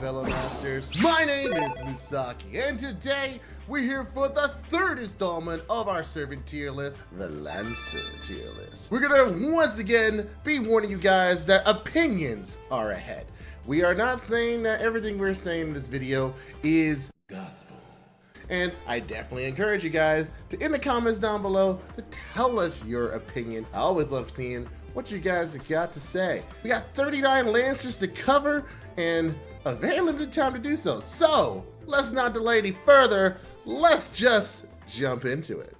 fellow masters. My name is Misaki, and today we're here for the third installment of our servant tier list, the Lancer tier list. We're gonna once again be warning you guys that opinions are ahead. We are not saying that everything we're saying in this video is gospel. And I definitely encourage you guys to, in the comments down below, to tell us your opinion. I always love seeing what you guys have got to say. We got 39 Lancers to cover and a very limited time to do so. So let's not delay any further. Let's just jump into it.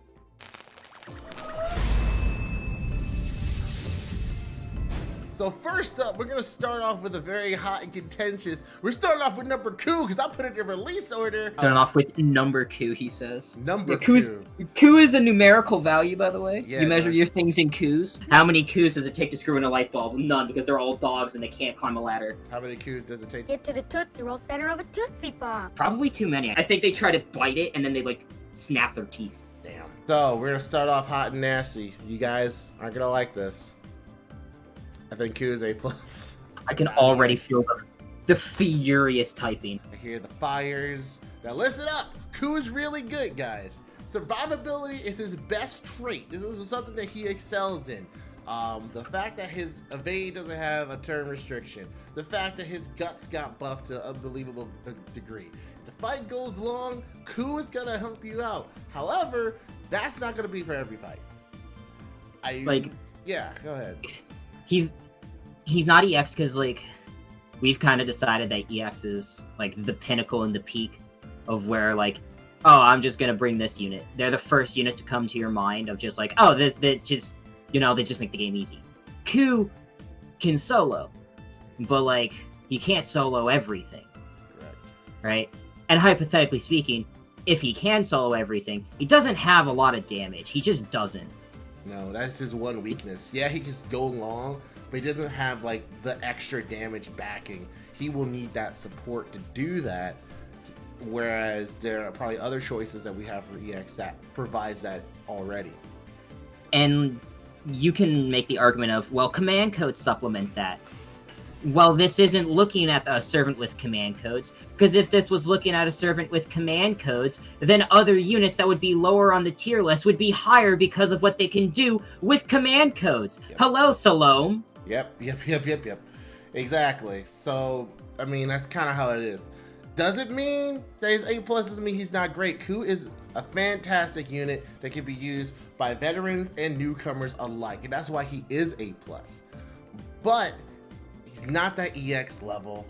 So first up, we're gonna start off with a very hot and contentious. We're starting off with number 2 because I put it in release order. Starting off with number 2, he says. Number two. Coup is a numerical value, by the way. Yeah, you measure your things in coups. How many coups does it take to screw in a light bulb? None, because they're all dogs and they can't climb a ladder. How many coups does it take? Get to the Tootsie Roll center of a Tootsie Pop. Probably too many. I think they try to bite it and then they like snap their teeth. Damn. So we're gonna start off hot and nasty. You guys aren't gonna like this. I think Q is A+. I can already feel the furious typing. I hear the fires. Now listen up. Q is really good, guys. Survivability is his best trait. This is something that he excels in. The fact that his evade doesn't have a turn restriction. The fact that his guts got buffed to an unbelievable degree. If the fight goes long, Q is gonna help you out. However, that's not gonna be for every fight. Yeah, go ahead. He's not EX because like we've kind of decided that EX is like the pinnacle and the peak of where like, oh, I'm just gonna bring this unit. They're the first unit to come to your mind of just like, oh, they just, you know, they just make the game easy. Q can solo, but like he can't solo everything. Correct. Right? And hypothetically speaking, if he can solo everything, he doesn't have a lot of damage. He just doesn't. No, that's his one weakness. Yeah, he can go long, but he doesn't have like the extra damage backing. He will need that support to do that. Whereas there are probably other choices that we have for EX that provides that already. And you can make the argument of, well, command codes supplement that. Well, this isn't looking at a servant with command codes, because if this was looking at a servant with command codes, then other units that would be lower on the tier list would be higher because of what they can do with command codes. Yep. Hello, Salome. Yep. Exactly. So, I mean, that's kind of how it is. Does it mean that he's A+? Doesn't mean he's not great. Ku is a fantastic unit that can be used by veterans and newcomers alike, and that's why he is A+. But he's not that EX level.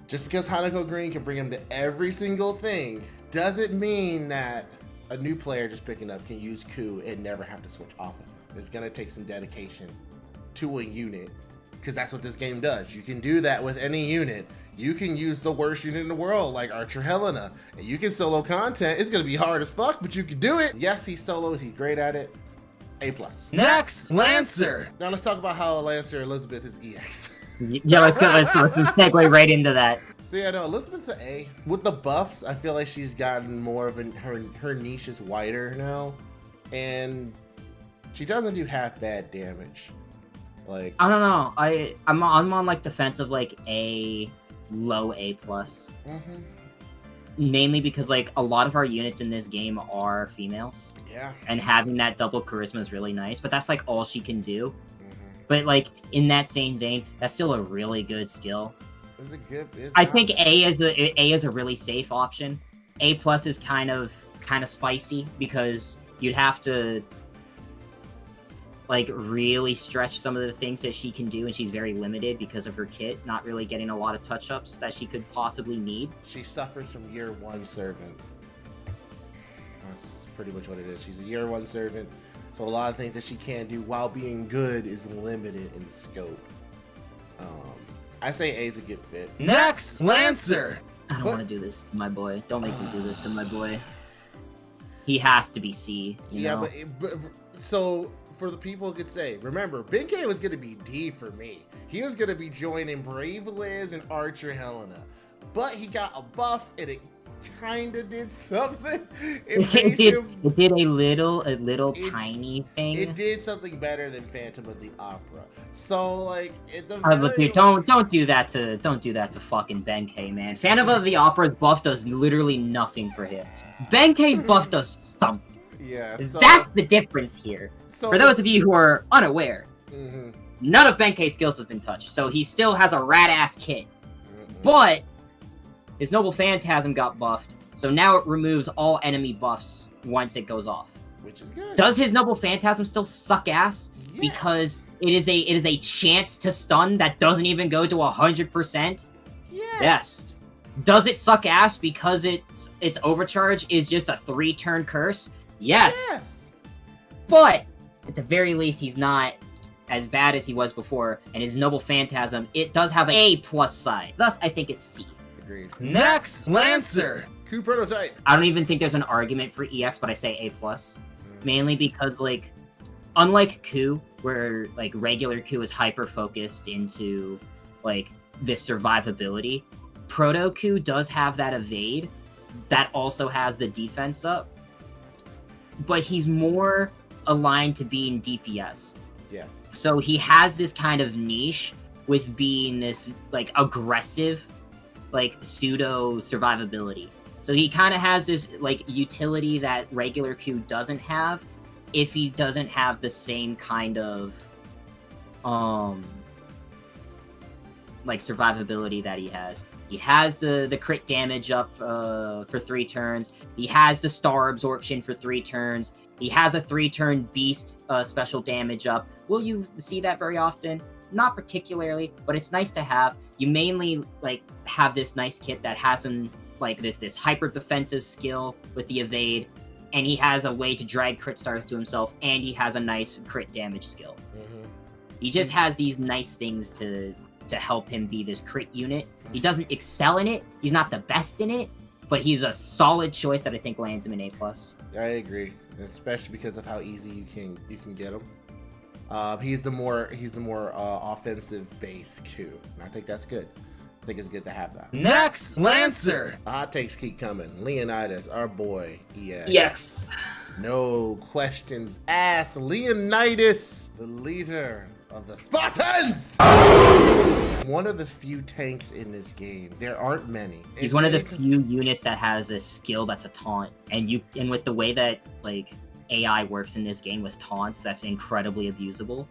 Just because Hanako Green can bring him to every single thing doesn't mean that a new player just picking up can use Ku and never have to switch off of him. It's gonna take some dedication to a unit, because that's what this game does. You can do that with any unit. You can use the worst unit in the world, like Archer Helena, and you can solo content. It's gonna be hard as fuck, but you can do it. Yes, he solos, he's great at it. A+. Next, Lancer. Now let's talk about how Lancer Elizabeth is EX. Yeah, let's segue right into that. So yeah, no, Elizabeth's an A. With the buffs, I feel like she's gotten more of her niche is wider now, and she doesn't do half bad damage. Like, I don't know. I'm on like the fence of like A, low A+. Mm-hmm. Mainly because like a lot of our units in this game are females. Yeah. And having that double charisma is really nice, but that's like all she can do. Mm-hmm. But like in that same vein, that's still a really good skill. Is it good? I think A is a really safe option. A+ is kind of spicy because you'd have to like really stretch some of the things that she can do, and she's very limited because of her kit not really getting a lot of touch-ups that she could possibly need. She suffers from year 1 servant. That's pretty much what it is. She's a year 1 servant, so a lot of things that she can do while being good is limited in scope. I say A is a good fit. Next, Lancer. I don't want to do this to my boy. Don't make me do this to my boy. He has to be C. You know? but so for the people who could say, remember, Benkai was going to be D for me. He was going to be joining Brave Liz and Archer Helena. But he got a buff and it kinda did something. It did a little tiny thing. It did something better than Phantom of the Opera. So like, Look, dude, don't do that to fucking Benkai, man. Phantom of the Opera's buff does literally nothing for him. Benkei's buff does something. Yeah, That's the difference here. So For those of you who are unaware, mm-hmm. none of Benkei's skills have been touched, so he still has a rat-ass kit. But his Noble Phantasm got buffed, so now it removes all enemy buffs once it goes off. Which is good. Does his Noble Phantasm still suck ass? Yes. Because it is a chance to stun that doesn't even go to 100%? Yes. Does it suck ass because its overcharge is just a 3-turn curse? Yes. But at the very least, he's not as bad as he was before, and his Noble Phantasm, it does have a plus side. Thus, I think it's C. Agreed. Next, Lancer. Coup prototype. I don't even think there's an argument for EX, but I say A+. Mainly because, like, unlike Coup, where, like, regular Coup is hyper-focused into, like, this survivability, Proto Coup does have that evade that also has the defense up, but he's more aligned to being DPS. Yes. So he has this kind of niche with being this, like, aggressive, like, pseudo survivability. So he kind of has this, like, utility that regular Q doesn't have if he doesn't have the same kind of, like, survivability that he has. He has the crit damage up for 3 turns. He has the star absorption for 3 turns. He has a 3-turn beast special damage up. Will you see that very often? Not particularly, but it's nice to have. You mainly, like, have this nice kit that has him, like, this hyper defensive skill with the evade, and he has a way to drag crit stars to himself, and he has a nice crit damage skill. He just has these nice things to help him be this crit unit. He doesn't excel in it. He's not the best in it, but he's a solid choice that I think lands him an A+. I agree, especially because of how easy you can get him. He's the more offensive base Q, and I think that's good. I think it's good to have that. Next, Lancer. The hot takes keep coming. Leonidas, our boy. Yes. No questions asked. Leonidas, the leader of the Spartans. One of the few tanks in this game. There aren't many. He's one of the few units that has a skill that's a taunt, and with the way that, like, AI works in this game with taunts, that's incredibly abusable.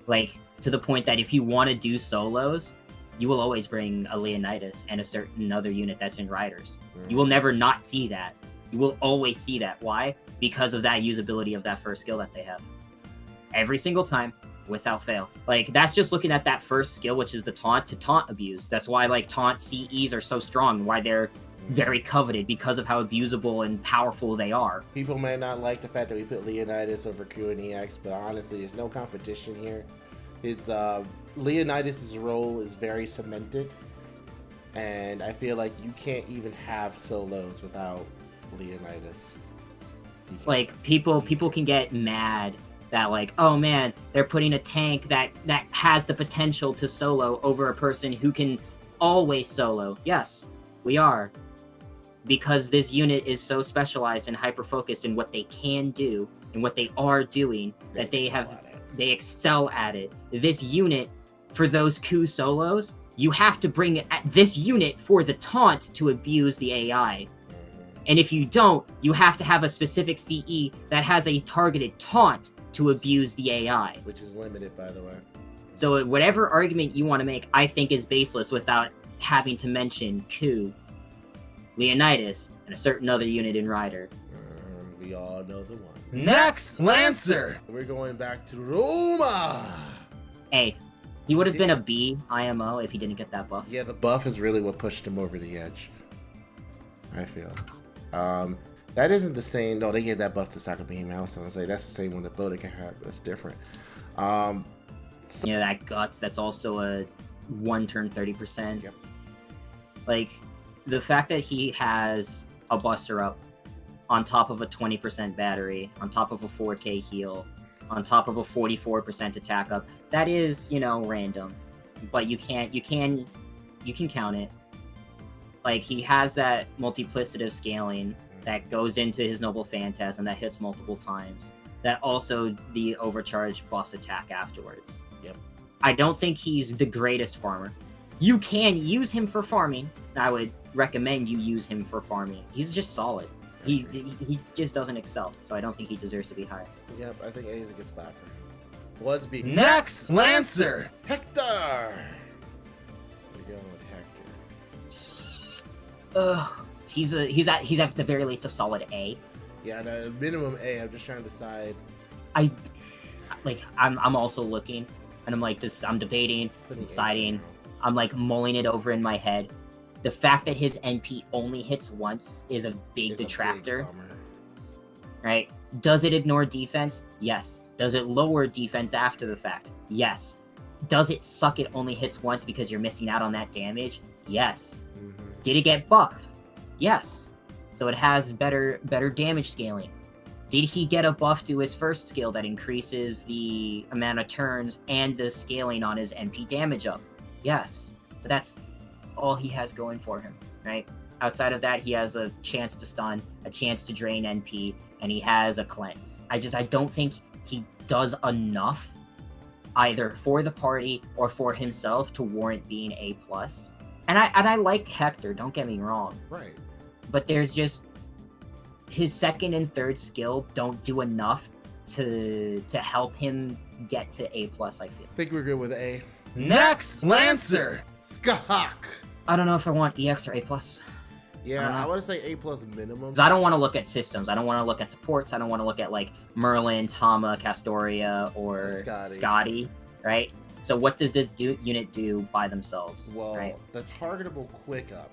Like, to the point that if you want to do solos, you will always bring a Leonidas and a certain other unit that's in Riders. You will never not see that. You will always see that. Why? Because of that usability of that first skill that they have. Every single time, without fail. Like, that's just looking at that first skill, which is the taunt, to taunt abuse. That's why, like, taunt CEs are so strong, why they're very coveted, because of how abusable and powerful they are. People may not like the fact that we put Leonidas over Q and EX, but honestly, there's no competition here. It's Leonidas' role is very cemented, and I feel like you can't even have solos without Leonidas. Like, people can get mad that, like, oh man, they're putting a tank that has the potential to solo over a person who can always solo. Yes, we are. Because this unit is so specialized and hyper-focused in what they can do and what they are doing, that they excel at it. This unit, for those Q solos, you have to bring this unit for the taunt to abuse the AI. And if you don't, you have to have a specific CE that has a targeted taunt to abuse the AI. Which is limited, by the way. So whatever argument you want to make, I think is baseless without having to mention Q, Leonidas, and a certain other unit in Rider. We all know the one. Next, Lancer. We're going back to Roma. A. He would have been a B IMO if he didn't get that buff. Yeah, the buff is really what pushed him over the edge, I feel. That isn't the same. No, they gave that buff to Sakabim. I was gonna say that's the same one that Bodica had. That's different. You know, that Guts, that's also a 1-turn 30%. Yep. Like, the fact that he has a Buster Up on top of a 20% battery, on top of a 4k heal, on top of a 44% attack up, that is, you know, random. But you can count it. Like, he has that multiplicative scaling that goes into his Noble Phantasm that hits multiple times. That also the overcharge buffs attack afterwards. Yep. I don't think he's the greatest farmer. You can use him for farming. I would recommend you use him for farming. He's just solid. He just doesn't excel, so I don't think he deserves to be high. Yep, I think A is a good spot for him. Was B. Next, Lancer. Hector! We're going with Hector. He's at the very least a solid A. Yeah, no, minimum A. I'm just trying to decide. I'm also looking, and I'm debating, I'm deciding, I'm like mulling it over in my head. The fact that his NP only hits once is a big detractor. A big bummer. Right? Does it ignore defense? Yes. Does it lower defense after the fact? Yes. Does it suck it only hits once because you're missing out on that damage? Yes. Mm-hmm. Did it get buffed? Yes. So it has better damage scaling. Did he get a buff to his first skill that increases the amount of turns and the scaling on his MP damage up? Yes. But that's all he has going for him, right? Outside of that, he has a chance to stun, a chance to drain NP, and he has a cleanse. I don't think he does enough either for the party or for himself to warrant being A+. And I like Hector, don't get me wrong. Right. But there's just his second and third skill don't do enough to help him get to A+, I feel. I think we're good with A. Next, Lancer. Scathach! I don't know if I want EX or A+. Yeah, I want to say A+ minimum. I don't want to look at systems. I don't want to look at supports. I don't want to look at, like, Merlin, Tama, Castoria, or Scotty, right? So what does this unit do by themselves? Well, right? the targetable quick up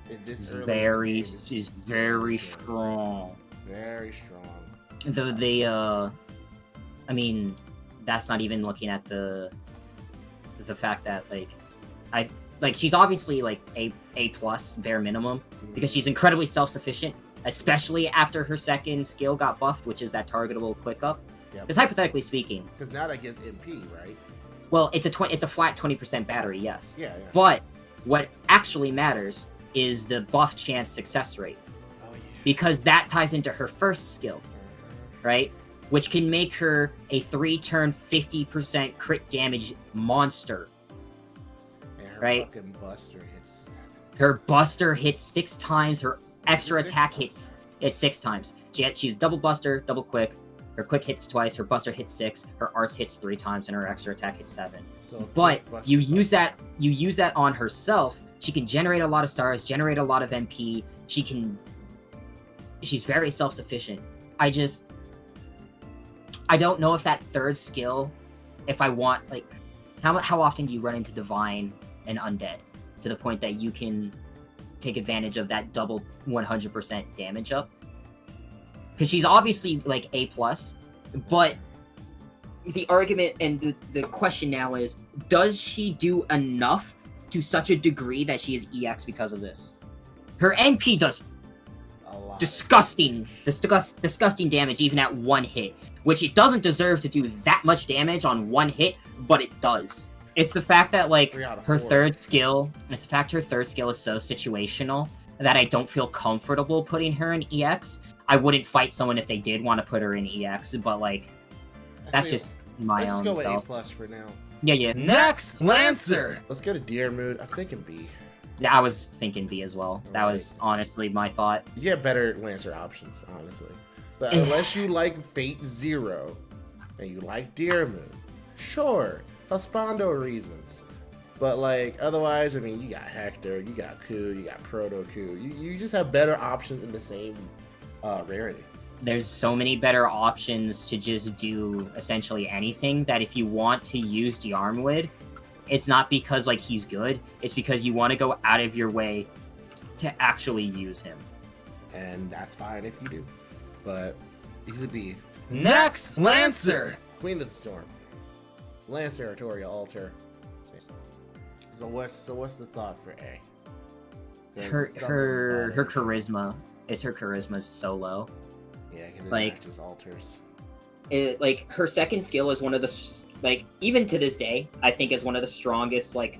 in this is early very game is very strong. Very strong. I mean, that's not even looking at the fact that she's obviously like A+ bare minimum because she's incredibly self-sufficient, especially after her second skill got buffed, which is that targetable quick up. Because hypothetically speaking, because now that gives MP, right? Well, it's a flat 20% battery, yes. Yeah. But what actually matters is the buff chance success rate. Oh, yeah. Because that ties into her first skill, right? Which can make her a 3-turn 50% crit damage monster. And her right? fucking buster hits. Her buster hits 6 times, her extra Six attack times. hits 6 times. She's double buster, double quick. Her quick hits twice, her buster hits 6, her arts hits 3 times, and her extra attack hits 7. So but you use that on herself. She can generate a lot of stars, generate a lot of MP. She's very self-sufficient. I don't know if that third skill, if I want, like, how often do you run into Divine and Undead to the point that you can take advantage of that double 100% damage up? Because she's obviously, like, A+, but the argument and the question now is, does she do enough to such a degree that she is EX because of this? Her NP does disgusting damage even at 1 hit, which it doesn't deserve to do that much damage on 1 hit, but it does. It's the fact that, like, her third skill is so situational that I don't feel comfortable putting her in EX. I wouldn't fight someone if they did want to put her in EX, but, like, that's just my own self. Let's go with A+ for now. Yeah. Next, Lancer. Let's go to Diarmund. I'm thinking B. Yeah, I was thinking B as well. That was honestly my thought. You get better Lancer options, honestly. But unless you like Fate Zero and you like Diarmund, sure, Husbando reasons. But, like, otherwise, I mean, you got Hector, you got Ku, you got Proto Ku. You just have better options in the same rarity. There's so many better options to just do essentially anything that if you want to use Diarmund, it's not because, like, he's good. It's because you want to go out of your way to actually use him. And that's fine if you do. But he's a B. Next, Lancer. Queen of the Storm. Lancer, Lartoria Alter. So what's the thought for A? Her charisma. Her charisma's so low. Yeah, because like, it matches alters. Like, her second skill is one of the, like, even to this day, I think is one of the strongest, like,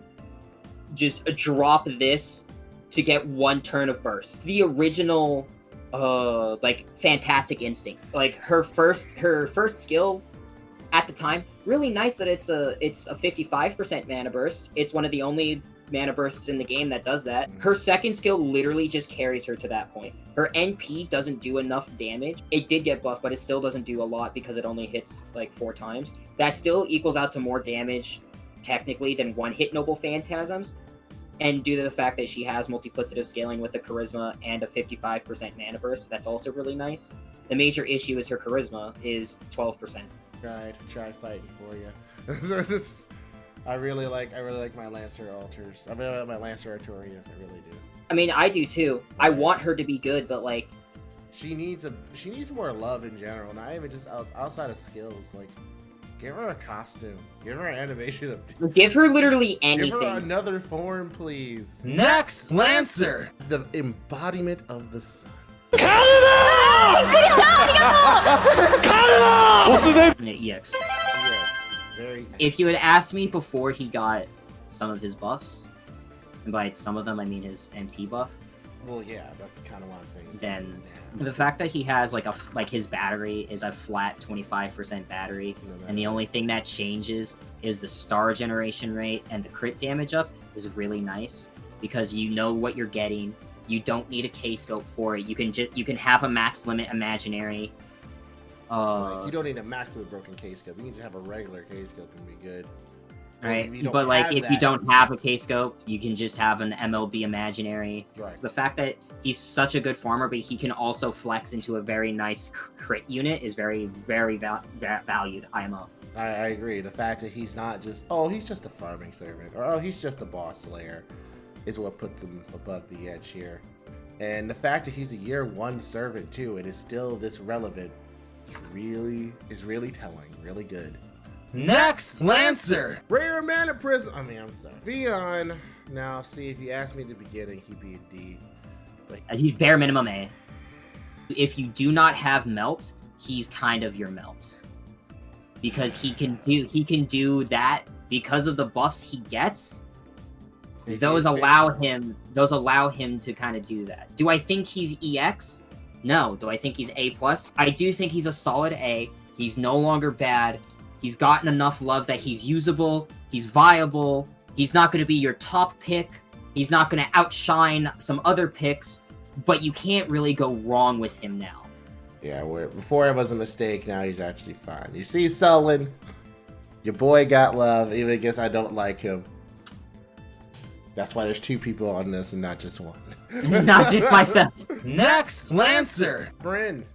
just drop this to get 1 turn of burst. The original, like, Fantastic Instinct. Like, her first skill at the time, really nice that it's a 55% mana burst. It's one of the only mana bursts in the game that does that. Her second skill literally just carries her to that point. Her NP doesn't do enough damage. It did get buffed, but it still doesn't do a lot because it only hits like 4 times. That still equals out to more damage, technically, than 1-hit Noble Phantasms. And due to the fact that she has multiplicative scaling with a charisma and a 55% mana burst, that's also really nice. The major issue is her charisma is 12%. Try fighting for you. I really like my Lancer Alters. I really like my Lancer Artorias. I really do. I mean, I do too. I want her to be good, but like, she needs more love in general. Not even just outside of skills. Like, give her a costume. Give her an animation of. Give her literally anything. Give her another form, please. Next, Lancer. The embodiment of the sun. EX. Yes, very. If you had asked me before he got some of his buffs, and by some of them I mean his MP buff, Well, yeah, that's kind of what I'm saying. then the fact that he has like his battery is a flat 25% battery, and the only thing that changes is the star generation rate and the crit damage up is really nice because you know what you're getting. You don't need a K-scope for it. You can have a max limit imaginary. Like, you don't need a maximum broken K-scope. You can just have a regular K-scope and be good. Right, but like if you don't have a K-scope, you can just have an MLB imaginary. Right. The fact that he's such a good farmer, but he can also flex into a very nice crit unit is very, very valued IMO. I agree. The fact that he's not just, oh, he's just a farming servant, or oh, he's just a boss slayer, is what puts him above the edge here. And the fact that he's a year 1 servant too, and is still this relevant, is really telling. Really good. Next, Lancer. Rare mana prism. I'm sorry. Fionn. Now, see, if you asked me at the beginning, he'd be a D. But He's bare minimum A. If you do not have melt, he's kind of your melt. Because he can do that because of the buffs he gets. Those allow him to kind of do that. Do I think he's EX? No. Do I think he's A+? I do think he's a solid A. He's no longer bad. He's gotten enough love that he's usable, he's viable, he's not going to be your top pick, he's not going to outshine some other picks, but you can't really go wrong with him now. yeah, where before it was a mistake, now he's actually fine. You see, Sullen, your boy got love, even against I don't like him. That's why there's 2 people on this and not just 1. Not just myself. Next, Lancer. Bryn.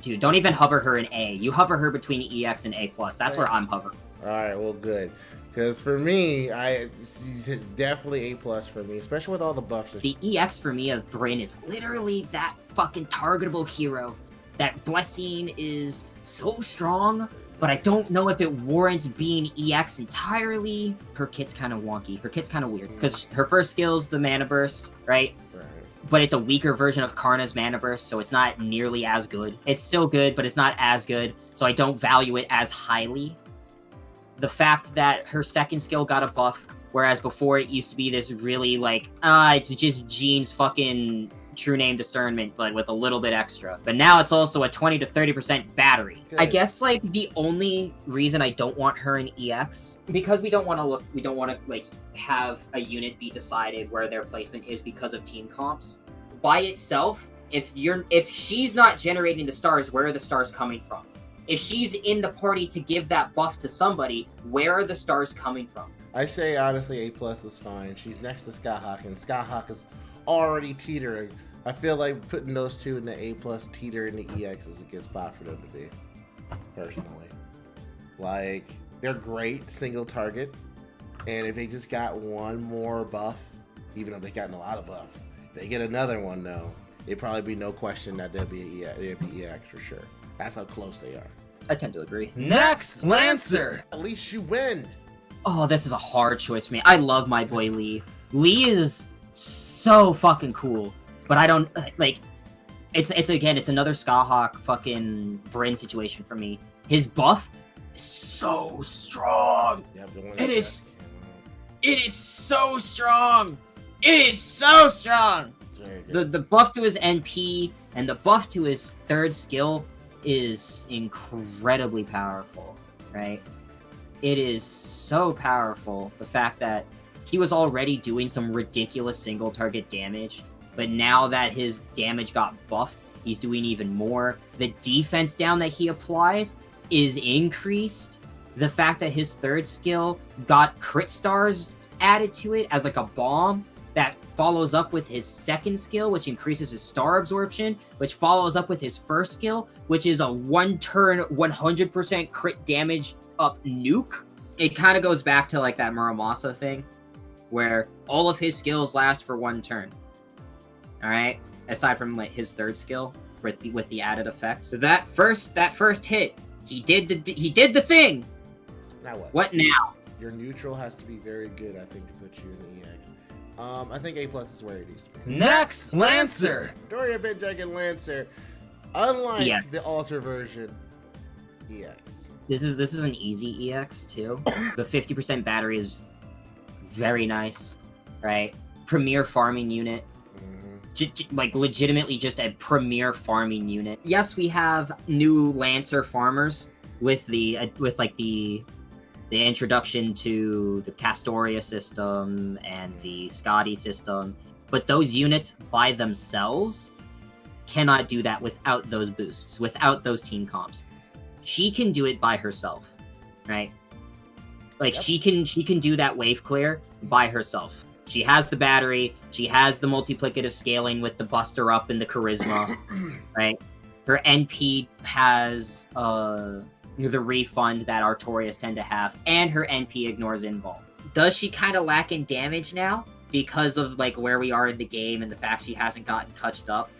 Dude, don't even hover her in A. You hover her between EX and A+. That's where I'm hovering. Alright, well, good. Because for me, he's definitely A+ for me, especially with all the buffs. The EX for me of Bryn is literally that fucking targetable hero. That blessing is so strong, but I don't know if it warrants being EX entirely. Her kit's kind of wonky. Her kit's kind of weird. Because her first skill's the mana burst, right? But it's a weaker version of Karna's mana burst, so it's not nearly as good. It's still good, but it's not as good, so I don't value it as highly. The fact that her second skill got a buff, whereas before it used to be this really like, it's just Jean's fucking true name discernment, but with a little bit extra. But now it's also a 20 to 30% battery. Good. I guess like the only reason I don't want her in EX, because we don't want to like have a unit be decided where their placement is because of team comps. By itself, if she's not generating the stars, where are the stars coming from? If she's in the party to give that buff to somebody, where are the stars coming from? I say honestly, A+ is fine. She's next to Scathach, and Scathach is already teetering. I feel like putting those 2 in the A+ teeter in the EX is a good spot for them to be. Personally, like, they're great single target, and if they just got 1 more buff, even though they've gotten a lot of buffs, if they get another one though, it'd probably be no question that they'd be EX for sure. That's how close they are. I tend to agree. Next, Lancer. At least you win. Oh, this is a hard choice for me. I love my boy Lee. Lee is so fucking cool, but I don't like. It's another Scathach fucking Bryn situation for me. His buff is so strong. Yep, It is so strong. It is so strong! It's very good. The buff to his NP and the buff to his third skill is incredibly powerful, right? It is so powerful, the fact that he was already doing some ridiculous single target damage, but now that his damage got buffed, he's doing even more. The defense down that he applies is increased. The fact that his third skill got crit stars added to it as like a bomb that follows up with his second skill, which increases his star absorption, which follows up with his first skill, which is a 1-turn 100% crit damage up nuke. It kind of goes back to like that Muramasa thing, where all of his skills last for 1 turn. All right, aside from like his third skill with the added effect. So that first hit, he did the thing. Now what? What now? Your neutral has to be very good, I think, to put you in the EX. I think A+ is where it needs to be. Next, Lancer. Doria Benkai and Lancer, unlike EX. the Alter version, EX. This is an easy EX too. The 50% battery is very nice, right? Premier farming unit. Like legitimately just a premier farming unit. Yes, we have new Lancer farmers with the introduction to the Castoria system and the Scotty system, but those units by themselves cannot do that without those boosts, without those team comps. She can do it by herself, right? Like Yep. she can do that wave clear by herself. She has the battery, she has the multiplicative scaling with the buster up and the charisma, right? Her NP has the refund that Artorias tend to have, and her NP ignores invul. Does she kind of lack in damage now because of like where we are in the game and the fact she hasn't gotten touched up?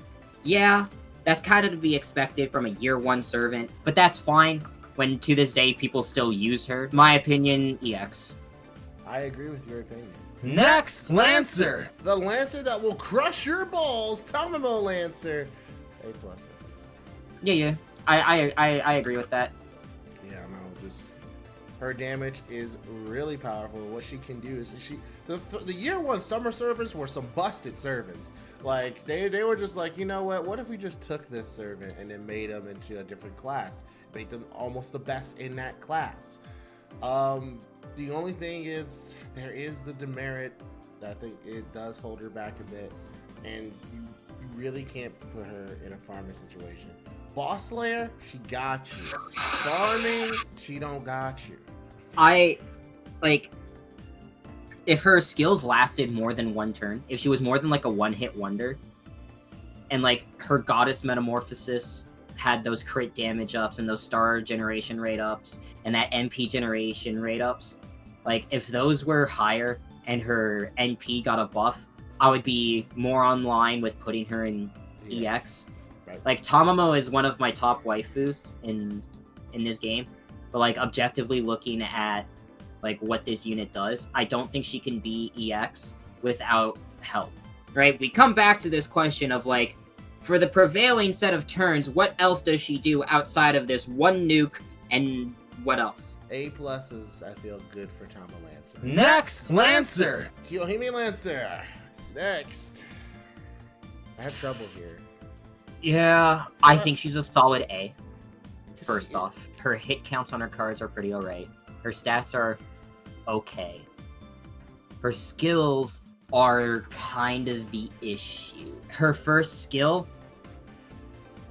Yeah, that's kind of to be expected from a year 1 servant, but that's fine when to this day people still use her. My opinion, EX. I agree with your opinion. Next, Lancer. The Lancer that will crush your balls, Tamamo Lancer, A+. Yeah. I agree with that. Yeah, no, just her damage is really powerful. What she can do is the year 1 summer servants were some busted servants. Like they were just like, you know what if we just took this servant and then made them into a different class, made them almost the best in that class. The only thing is there is the demerit. I think it does hold her back a bit, and you really can't put her in a farming situation. Boss Slayer, she got you. Farming, she don't got you. If her skills lasted more than 1 turn, if she was more than like a 1-hit wonder, and like her goddess metamorphosis had those crit damage ups and those star generation rate ups and that NP generation rate ups, like if those were higher and her NP got a buff, I would be more online with putting her in EX. Right. Like Tamamo is one of my top waifus in this game, but like objectively looking at like what this unit does, I don't think she can be EX without help. Right? We come back to this question of like, for the prevailing set of turns, what else does she do outside of this 1 nuke, and what else? A+ is, I feel, good for Tama Lancer. Next, Lancer. Kiyohime Lancer is next. I have trouble here. Yeah, I think she's a solid A. First off, her hit counts on her cards are pretty alright. Her stats are okay. Her skills are kind of the issue. Her first skill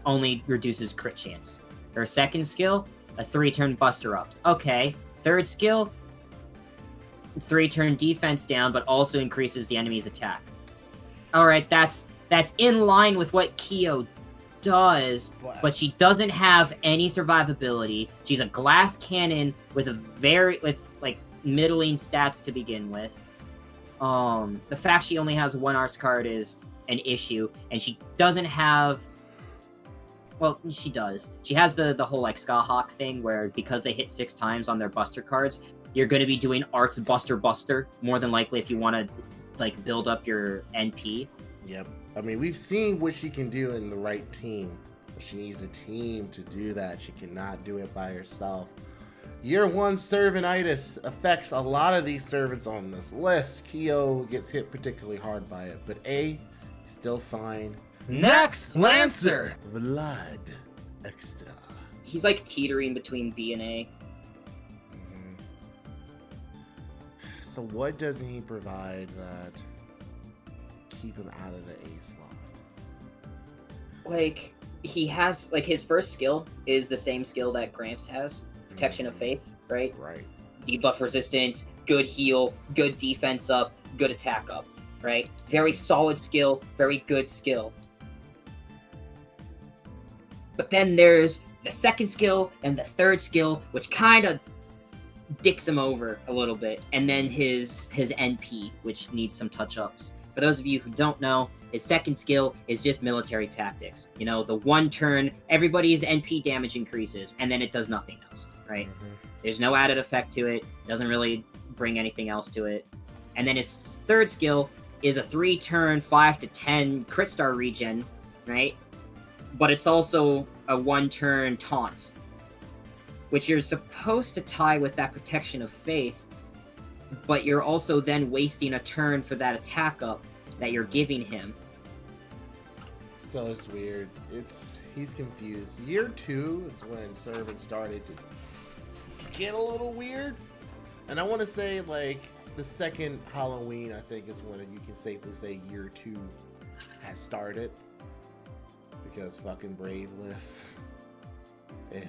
only reduces crit chance. Her second skill, a 3-turn buster up. Okay. Third skill, 3-turn defense down, but also increases the enemy's attack. Alright, that's in line with what Kyo does, but she doesn't have any survivability. She's a glass cannon with middling stats to begin with. The fact she only has 1 arts card is an issue, and she doesn't have... Well, she does. She has the whole, like, Scathach thing, where because they hit 6 times on their buster cards, you're going to be doing arts buster, more than likely if you want to, like, build up your NP. Yep. I mean, we've seen what she can do in the right team. But she needs a team to do that. She cannot do it by herself. Year 1 Servanitis affects a lot of these servants on this list. Kyo gets hit particularly hard by it, but A, still fine. Next, Lancer. Vlad EXTRA. He's like teetering between B and A. So what doesn't he provide that keep him out of the A slot? Like, he has, like, his first skill is the same skill that Gramps has. Protection of Faith, right? Right. Debuff resistance, good heal, good defense up, good attack up, right? Very solid skill, very good skill. But then there's the second skill and the third skill, which kind of dicks him over a little bit. And then his NP, which needs some touch-ups. For those of you who don't know, his second skill is just military tactics. You know, the one turn, everybody's NP damage increases, and then it does nothing else, right? There's no added effect to it, doesn't really bring anything else to it. And then his third skill is a 3-turn, 5 to 10 crit star regen, right? But it's also a 1-turn taunt, which you're supposed to tie with that Protection of Faith, but you're also then wasting a turn for that attack up that you're giving him. So it's weird. He's confused. Year 2 is when Servant started to get a little weird. And I want to say, like, the second Halloween, I think, is when you can safely say year 2 has started. Because fucking Brave list. And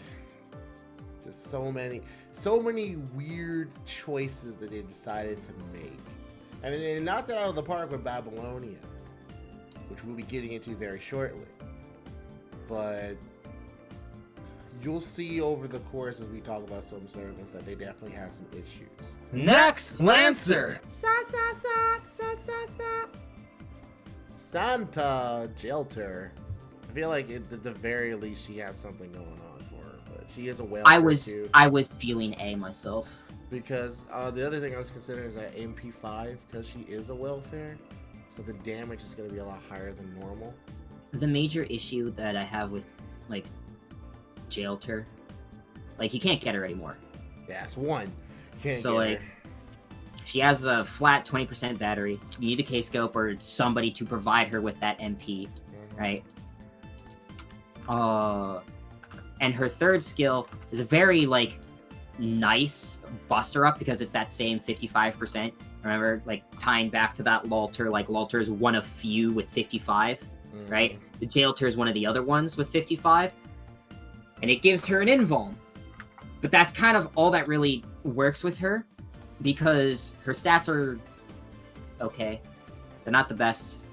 just so many weird choices that they decided to make. I mean, they knocked it out of the park with Babylonia, which we'll be getting into very shortly. But you'll see over the course as we talk about some servants that they definitely have some issues. Next, Lancer. Santa Jailter. I feel like at the very least she has something going on for her, but she is a whale. I was feeling A myself. Because the other thing I was considering is that MP5, because she is a welfare, so the damage is going to be a lot higher than normal. The major issue that I have with, like, Jailter, like, you can't get her anymore. Yeah, it's one. You can't so, get like, her. She has a flat 20% battery. You need a K-scope or somebody to provide her with that MP, right? And her third skill is a very, like, nice buster up because it's that same 55%. Remember, like, tying back to that Lartoria, like, Lartoria is one of few with 55, right? The Jailter is one of the other ones with 55, and it gives her an invuln. But that's kind of all that really works with her, because her stats are okay. They're not the best.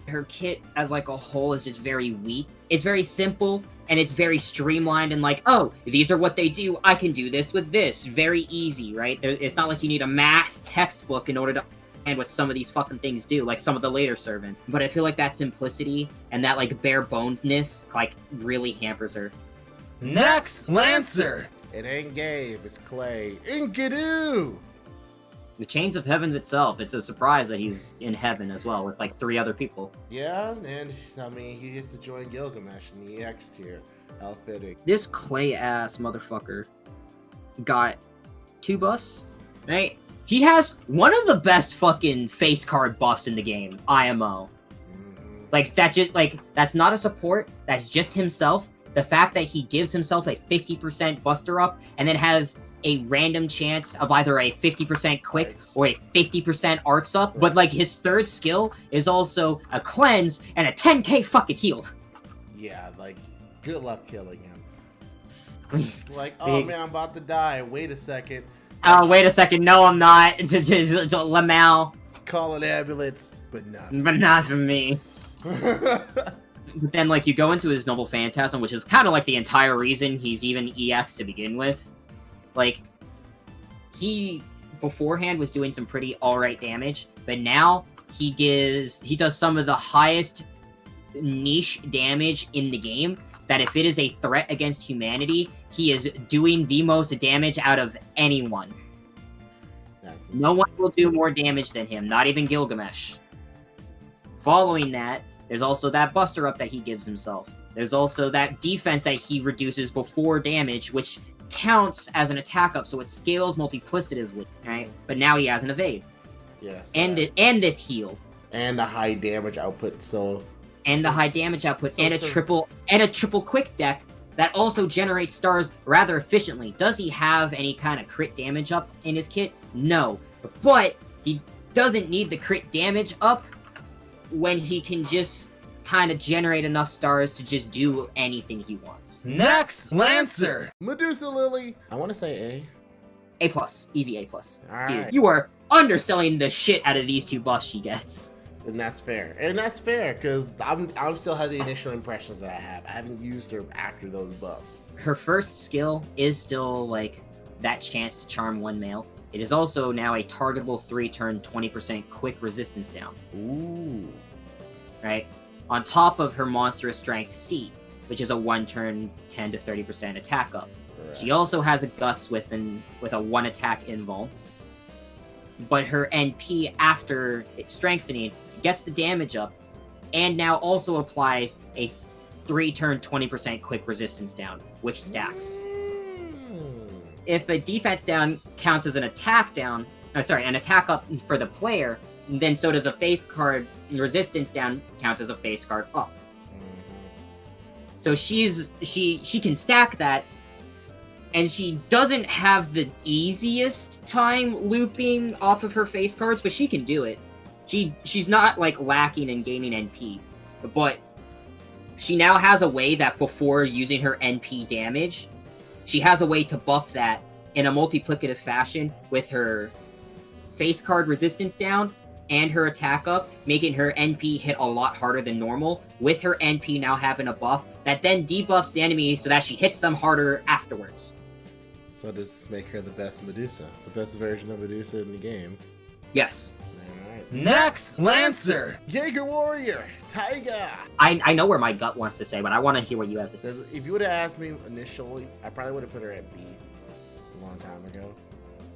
Her kit as, like, a whole is just very weak. It's very simple, and it's very streamlined, and like, oh, these are what they do, I can do this with this. Very easy, right? It's not like you need a math textbook in order to understand what some of these fucking things do, like some of the later servant. But I feel like that simplicity and that, like, bare bonedness, like, really hampers her. Next, Lancer. It ain't Gabe, it's Clay. Enkidu! The Chains of Heavens itself, it's a surprise that he's in heaven as well, with, like, 3 other people. Yeah, and, I mean, he gets to join Gilgamesh in the EX tier. How fitting. This Clay-ass motherfucker got 2 buffs, right? He has one of the best fucking face card buffs in the game, IMO. Like, that's not a support, that's just himself. The fact that he gives himself a 50% buster up, and then has a random chance of either a 50% quick or a 50% arts up, but, like, his third skill is also a cleanse and a 10k fucking heal. Yeah, like, good luck killing him. Like, oh man, I'm about to die. Wait a second. Oh, wait a second. No, I'm not. Lamau. Call an ambulance, but not. But not for me. But then, like, you go into his Noble Phantasm, which is kind of like the entire reason he's even EX to begin with. Like, he beforehand was doing some pretty alright damage, but now he does some of the highest niche damage in the game, that if it is a threat against humanity, he is doing the most damage out of anyone. No one will do more damage than him, not even Gilgamesh. Following that, there's also that buster up that he gives himself. There's also that defense that he reduces before damage, which counts as an attack up, so it scales multiplicatively, right? But now he has an evade. Yes. And this heal. And a high damage output, The high damage output, and a triple quick deck that also generates stars rather efficiently. Does he have any kind of crit damage up in his kit? No. But he doesn't need the crit damage up when he can just kind of generate enough stars to just do anything he wants. Next, Lancer. Medusa Lily. I want to say A+, easy A+. All Dude, right. you are underselling the shit out of these two buffs she gets. And that's fair. Because I'm still have the initial impressions that I have. I haven't used her after those buffs. Her first skill is still, like, that chance to charm one male. It is also now a targetable 3-turn 20% quick resistance down. Ooh. Right? On top of her monstrous strength C, which is a 1-turn 10 to 30% attack up. Correct. She also has a guts with a 1-attack invuln. But her NP after strengthening gets the damage up, and now also applies a 3-turn 20% quick resistance down, which stacks. If a defense down counts as an attack down, an attack up for the player, then so does a face card resistance down count as a face card up. So she can stack that, and she doesn't have the easiest time looping off of her face cards, but she can do it. She's not, like, lacking in gaining NP, but she now has a way that before using her NP damage, she has a way to buff that in a multiplicative fashion with her face card resistance down and her attack up, making her NP hit a lot harder than normal, with her NP now having a buff that then debuffs the enemy so that she hits them harder afterwards. So does this make her the best Medusa? The best version of Medusa in the game? Yes. Alright. Next, Lancer. Jaeger Warrior, Taiga! I know where my gut wants to say, but I want to hear what you have to say. Because if you would have asked me initially, I probably would have put her at B a long time ago.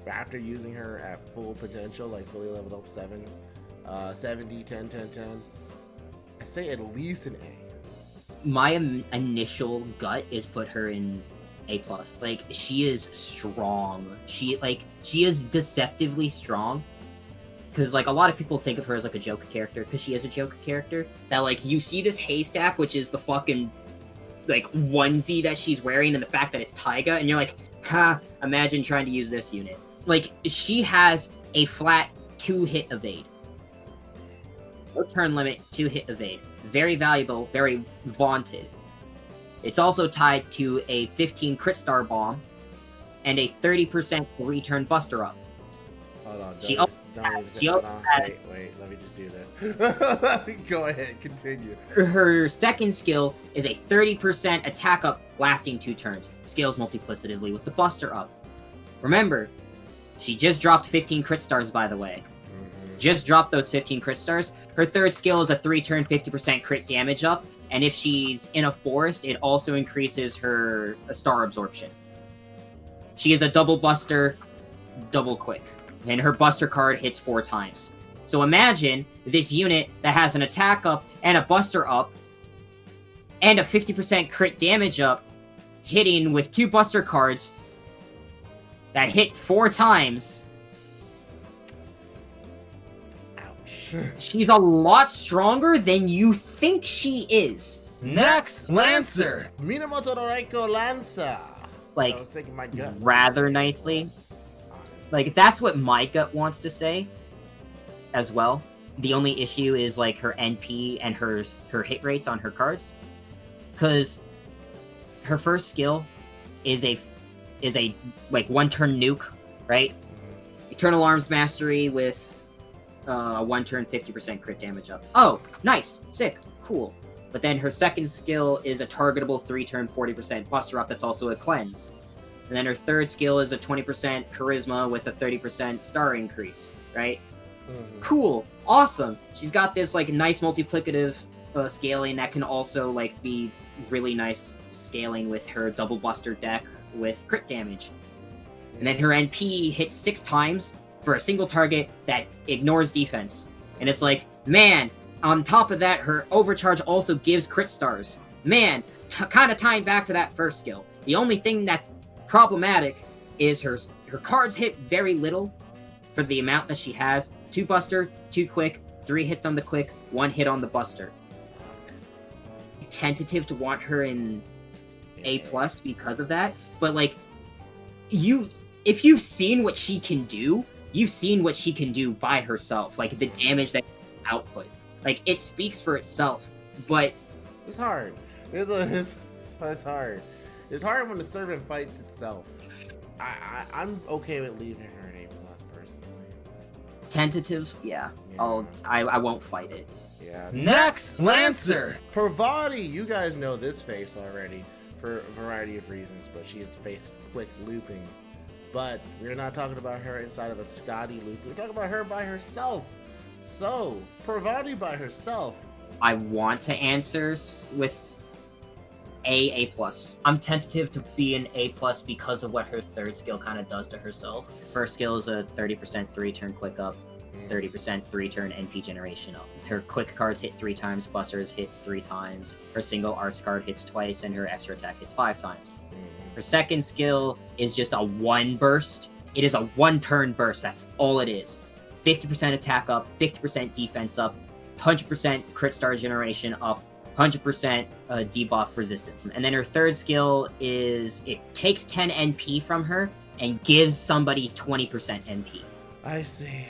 But after using her at full potential, like fully leveled up 7, 70, 10, 10, 10, I say at least an A. My initial gut is put her in A+. Like, she is strong. She is deceptively strong. Because, like, a lot of people think of her as, like, a joke character, because she is a joke character. That, like, you see this haystack, which is the fucking, like, onesie that she's wearing, and the fact that it's Taiga, and you're like, ha, imagine trying to use this unit. Like, she has a flat 2-hit evade. No turn limit, 2-hit evade. Very valuable, very vaunted. It's also tied to a 15 crit star bomb, and a 30% return buster up. Hold on, She hold also on. has- Wait, let me just do this. Go ahead, continue. Her second skill is a 30% attack up lasting 2 turns. Scales multiplicatively with the buster up. Remember, she just dropped 15 crit stars, by the way. Just dropped those 15 crit stars. Her third skill is a 3-turn 50% crit damage up, and if she's in a forest, it also increases her star absorption. She is a double buster, double quick, and her buster card hits 4 times. So imagine this unit that has an attack up and a buster up and a 50% crit damage up, hitting with 2 buster cards that hit 4 times. Ouch. She's a lot stronger than you think she is. Next, Lancer. Minamoto no Raikou Lancer. Like, I was thinking my gut. rather nicely. Honestly. Like, that's what my gut wants to say as well. The only issue is, like, her NP and her hit rates on her cards. Because her first skill is a like, 1-turn nuke, right? Eternal Arms Mastery with 1-turn 50% crit damage up. Oh, nice. Sick. Cool. But then her second skill is a targetable 3-turn 40% buster up that's also a cleanse. And then her third skill is a 20% charisma with a 30% star increase, right? Cool. Awesome. She's got this, like, nice multiplicative scaling that can also, like, be really nice scaling with her double buster deck with crit damage. And then her NP hits 6 times for a single target that ignores defense. And it's like, man, on top of that, her overcharge also gives crit stars. Man, kind of tying back to that first skill. The only thing that's Problematic is her cards hit very little for the amount that she has. 2 Buster, 2 Quick, 3 hits on the Quick, 1 hit on the Buster. Tentative to want her in A+ because of that, but like if you've seen what she can do, you've seen what she can do by herself, like the damage that output, like it speaks for itself. But it's hard. It's hard. It's hard when the servant fights itself. I'm okay with leaving her in A+ personally. Tentative, yeah. I won't fight it. Yeah. Next, Lancer. Parvarti, you guys know this face already for a variety of reasons, but she is the face of quick looping. But we're not talking about her inside of a Scotty loop. We're talking about her by herself. So, Parvarti by herself. I want to answer with A+. I'm tentative to be an A+ because of what her third skill kind of does to herself. First skill is a 30% 3-turn quick up, 30% 3-turn NP generation up. Her quick cards hit 3 times, Busters hit 3 times, her single arts card hits twice, and her extra attack hits 5 times. Her second skill is just a 1 burst. It is a 1-turn burst, that's all it is. 50% attack up, 50% defense up, 100% crit star generation up, 100% debuff resistance. And then her third skill is it takes 10 NP from her and gives somebody 20% NP. I see.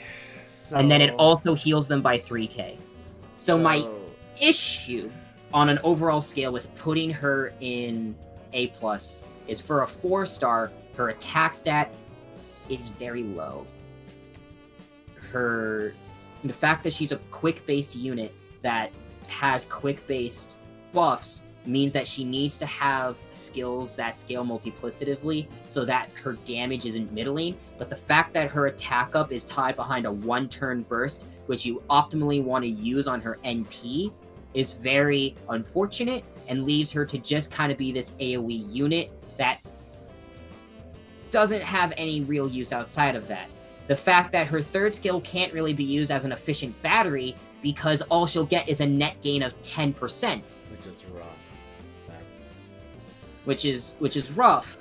So... And then it also heals them by 3k. So my issue on an overall scale with putting her in A+ is for a 4-star, her attack stat is very low. The fact that she's a quick-based unit that has quick-based buffs means that she needs to have skills that scale multiplicatively so that her damage isn't middling, but the fact that her attack up is tied behind a 1-turn burst, which you optimally want to use on her NP, is very unfortunate and leaves her to just kind of be this AoE unit that doesn't have any real use outside of that. The fact that her third skill can't really be used as an efficient battery because all she'll get is a net gain of 10%. Which is rough. Which is rough.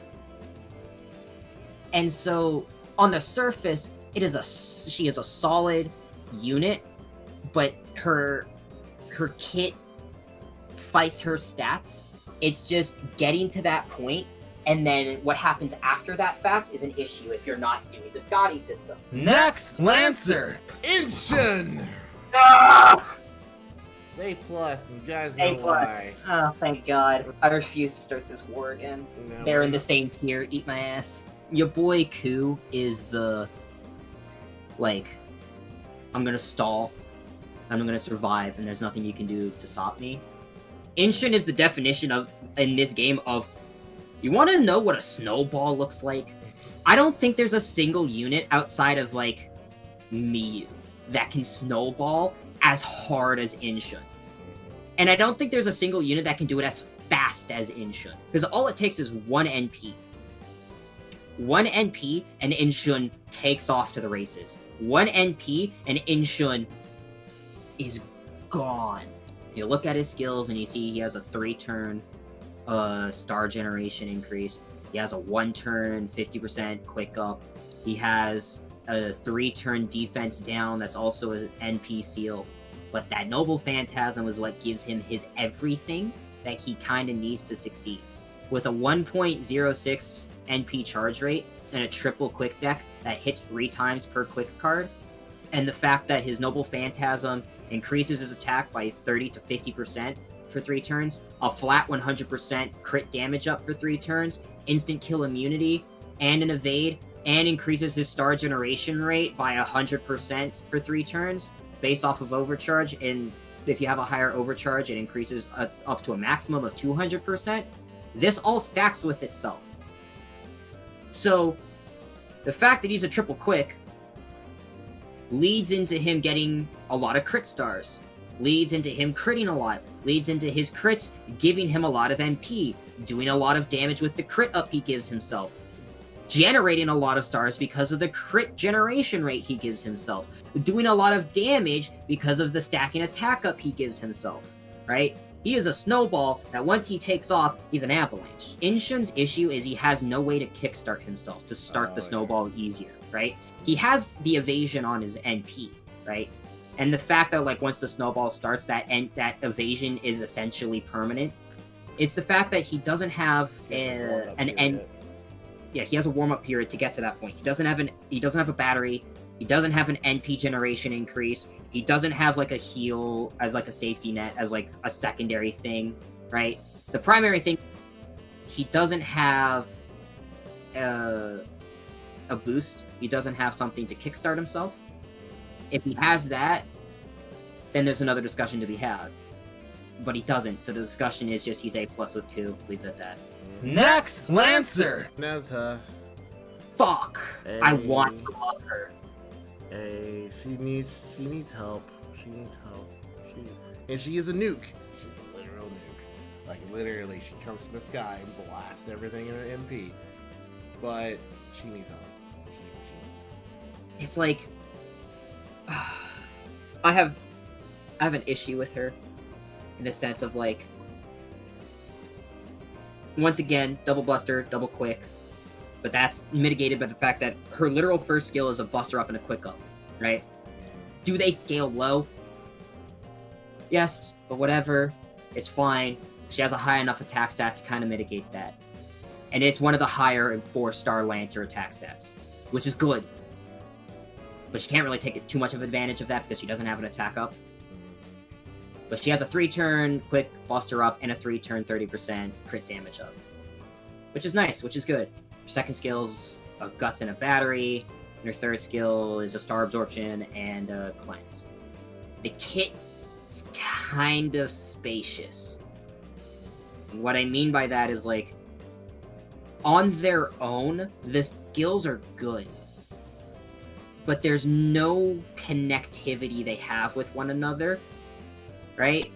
And so on the surface, she is a solid unit, but her kit fights her stats. It's just getting to that point, and then what happens after that fact is an issue if you're not doing the Scotty system. Next, Lancer. Inshun! Ah! It's A+, and you guys know why. Oh, thank God. I refuse to start this war again. No. They're in the same tier. Eat my ass. Your boy Ku is the, like, I'm gonna stall, I'm gonna survive, and there's nothing you can do to stop me. Inshun is the definition of, in this game, of, you want to know what a snowball looks like? I don't think there's a single unit outside of, like, Miyu that can snowball as hard as Inshun. And I don't think there's a single unit that can do it as fast as Inshun. Because all it takes is 1 NP. 1 NP and Inshun takes off to the races. 1 NP and Inshun is gone. You look at his skills and you see he has a 3-turn star generation increase. He has a 1-turn 50% quick up. He has a 3-turn defense down that's also an NP seal. But that Noble Phantasm is what gives him his everything that he kind of needs to succeed. With a 1.06 NP charge rate and a triple quick deck that hits 3 times per quick card, and the fact that his Noble Phantasm increases his attack by 30 to 50% for 3 turns, a flat 100% crit damage up for 3 turns, instant kill immunity, and an evade, and increases his star generation rate by 100% for 3 turns, based off of overcharge, and if you have a higher overcharge, it increases up to a maximum of 200%. This all stacks with itself. So, the fact that he's a triple quick leads into him getting a lot of crit stars, leads into him critting a lot, leads into his crits giving him a lot of NP, doing a lot of damage with the crit up he gives himself, generating a lot of stars because of the crit generation rate he gives himself, doing a lot of damage because of the stacking attack up he gives himself, right? He is a snowball that once he takes off, he's an avalanche. Inshun's issue is he has no way to kickstart himself to start the snowball easier, right? He has the evasion on his NP, right? And the fact that, like, once the snowball starts, that evasion is essentially permanent. It's the fact that he doesn't have an end. Yeah, he has a warm-up period to get to that point. He doesn't have a battery. He doesn't have an NP generation increase. He doesn't have, like, a heal as, like, a safety net, as, like, a secondary thing, right? The primary thing, he doesn't have a boost. He doesn't have something to kickstart himself. If he has that, then there's another discussion to be had. But he doesn't, so the discussion is just he's A+ with Ku. Leave it at that. Next, Lancer. Nezha. Fuck! Hey. I want to love her. Hey, she needs help. And she is a nuke. She's a literal nuke. Like, literally, she comes from the sky and blasts everything in her MP. But she needs help. She needs help. It's like I have an issue with her in the sense of, like, once again, double buster, double quick, but that's mitigated by the fact that her literal first skill is a buster up and a quick up, right? Do they scale low? Yes, but whatever, it's fine. She has a high enough attack stat to kind of mitigate that. And it's one of the higher 4-star Lancer attack stats, which is good. But she can't really take too much of advantage of that because she doesn't have an attack up. But she has a 3-turn quick buster up and a 3-turn 30% crit damage up. Which is nice, which is good. Her second skill is a guts and a battery. And her third skill is a star absorption and a cleanse. The kit is kind of spacious. And what I mean by that is, like, on their own, the skills are good. But there's no connectivity they have with one another, right?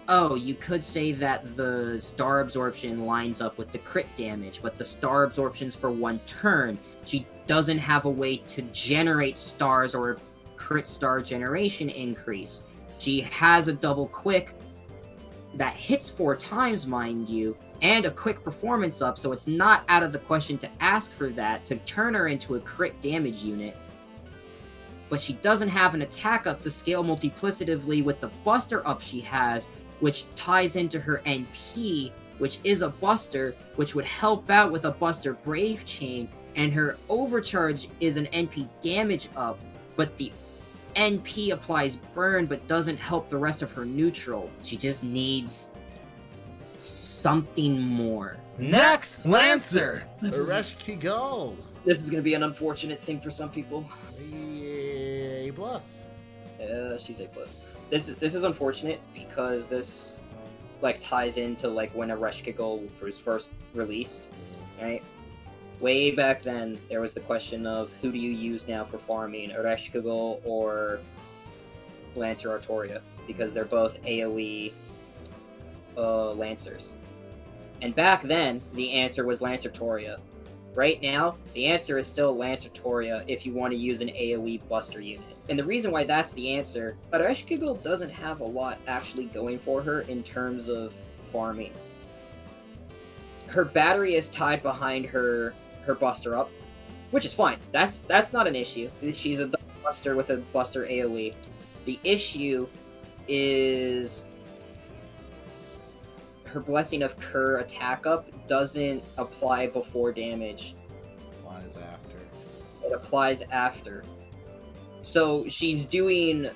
Oh, you could say that the star absorption lines up with the crit damage, but the star absorption's for 1 turn. She doesn't have a way to generate stars or crit star generation increase. She has a double quick that hits 4 times, mind you, and a quick performance up, so it's not out of the question to ask for that to turn her into a crit damage unit. But she doesn't have an attack up to scale multiplicatively with the buster up she has, which ties into her NP, which is a buster, which would help out with a buster brave chain, and her overcharge is an NP damage up, but the NP applies burn but doesn't help the rest of her neutral. She just needs something more. Next, Lancer. Ereshkigal. This is gonna be an unfortunate thing for some people. A+. She's A+. This is unfortunate because this, like, ties into, like, when Ereshkigal was first released, right? Way back then, there was the question of who do you use now for farming, Ereshkigal or Lancer Lartoria, because they're both AoE Lancers. And back then, the answer was Lancer Lartoria. Right now, the answer is still Lancer Lartoria if you want to use an AoE buster unit. And the reason why that's the answer, Ereshkigal doesn't have a lot actually going for her in terms of farming. Her battery is tied behind her buster up, which is fine. That's not an issue. She's a buster with a buster AoE. The issue is her Blessing of Kur attack up doesn't apply before damage. Applies after. It applies after. So she's doing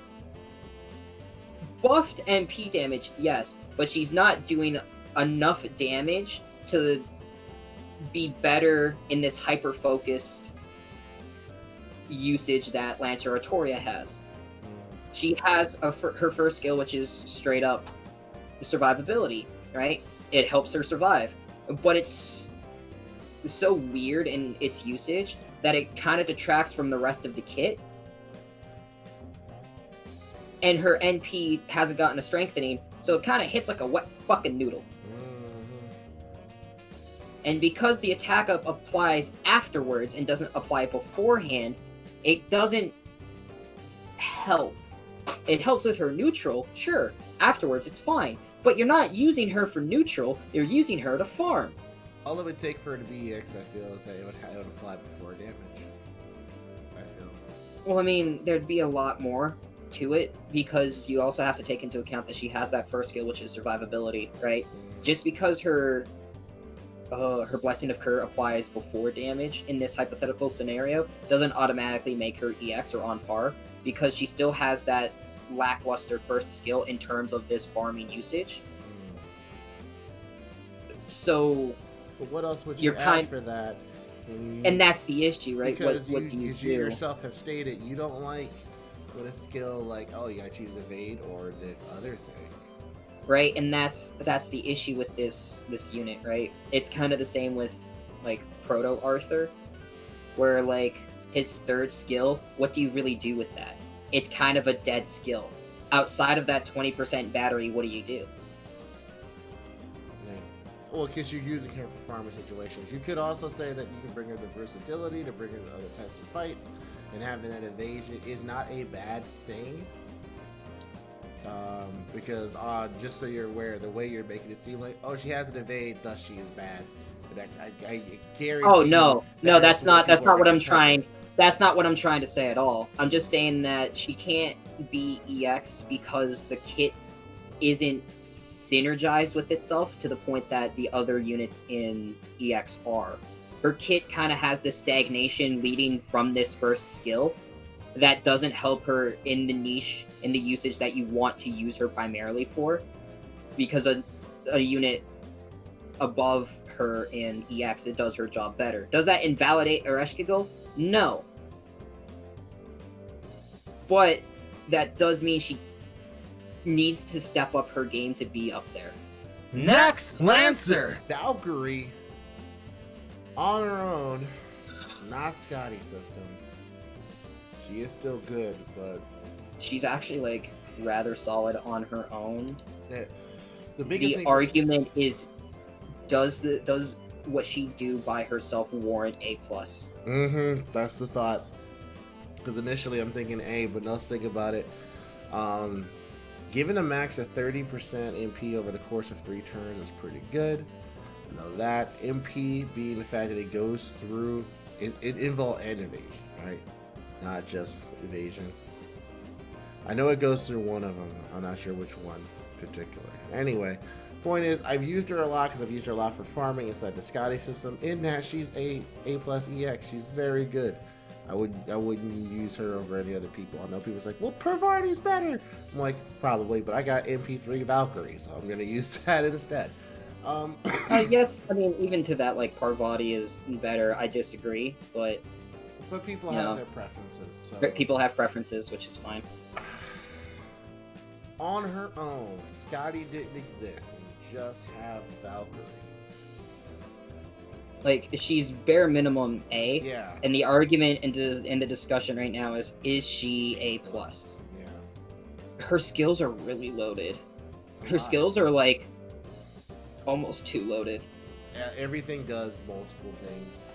buffed MP damage, yes, but she's not doing enough damage to be better in this hyper-focused usage that Lancer Lartoria has. She has her first skill, which is straight up survivability, right? It helps her survive. But it's so weird in its usage that it kind of detracts from the rest of the kit. And her NP hasn't gotten a strengthening, so it kind of hits like a wet fucking noodle. And because the attack up applies afterwards and doesn't apply beforehand, it doesn't help It helps with her neutral, sure. Afterwards, it's fine. But you're not using her for neutral, you're using her to farm. All it would take for her to be EX, I feel, is that it would apply before damage. I feel. Well, I mean, there'd be a lot more to it, because you also have to take into account that she has that first skill, which is survivability, right? Just because her Blessing of Kur applies before damage in this hypothetical scenario doesn't automatically make her EX or on par, because she still has that lackluster first skill in terms of this farming usage. So, but what else would you add for that? And that's the issue, right? Because what do you do? yourself have stated you don't like with a skill like, oh, you gotta choose evade or this other thing. Right, and that's the issue with this unit, right? It's kind of the same with like Proto Arthur, where like his third skill, what do you really do with that? It's kind of a dead skill. Outside of that 20% battery, what do you do? Well, because you're using her for farming situations. You could also say that you can bring her the versatility to bring her to other types of fights, and having that evasion is not a bad thing. Because just so you're aware, the way you're making it seem like, oh, she has an evade, thus she is bad. But I guarantee. Oh no, that's not what I'm trying. That's not what I'm trying to say at all. I'm just saying that she can't be EX because the kit isn't synergized with itself to the point that the other units in EX are. Her kit kind of has this stagnation leading from this first skill that doesn't help her in the niche, in the usage that you want to use her primarily for, because a unit above her in EX, it does her job better. Does that invalidate Ereshkigal? No. But that does mean she needs to step up her game to be up there. Next, Lancer! Valkyrie, on her own, not Scotty system. She is still good, but she's actually like rather solid on her own. The biggest argument is, does what she do by herself warrant A+? That's the thought. Because initially I'm thinking A, but now let's think about it. Given a max of 30% MP over the course of 3 turns is pretty good. Now that MP being the fact that it goes through, it involves an evasion, right? Not just evasion. I know it goes through one of them. I'm not sure which one particularly. Anyway, point is, I've used her a lot because I've used her a lot for farming inside the Scotty system. In that, she's A+ EX. She's very good. I wouldn't use her over any other people. I know people's like, well, Parvarti's better. I'm like, probably, but I got MP3 Valkyrie, so I'm gonna use that instead. Yes, I mean, even to that, like, Parvati is better. I disagree, but people have their preferences. So. People have preferences, which is fine. On her own, Scotty didn't exist. You just have Valkyrie. Like, she's bare minimum A. Yeah. And the argument in the discussion right now is she A+? Yeah. Her skills are really loaded. Her skills are, like, almost too loaded. Everything does multiple things.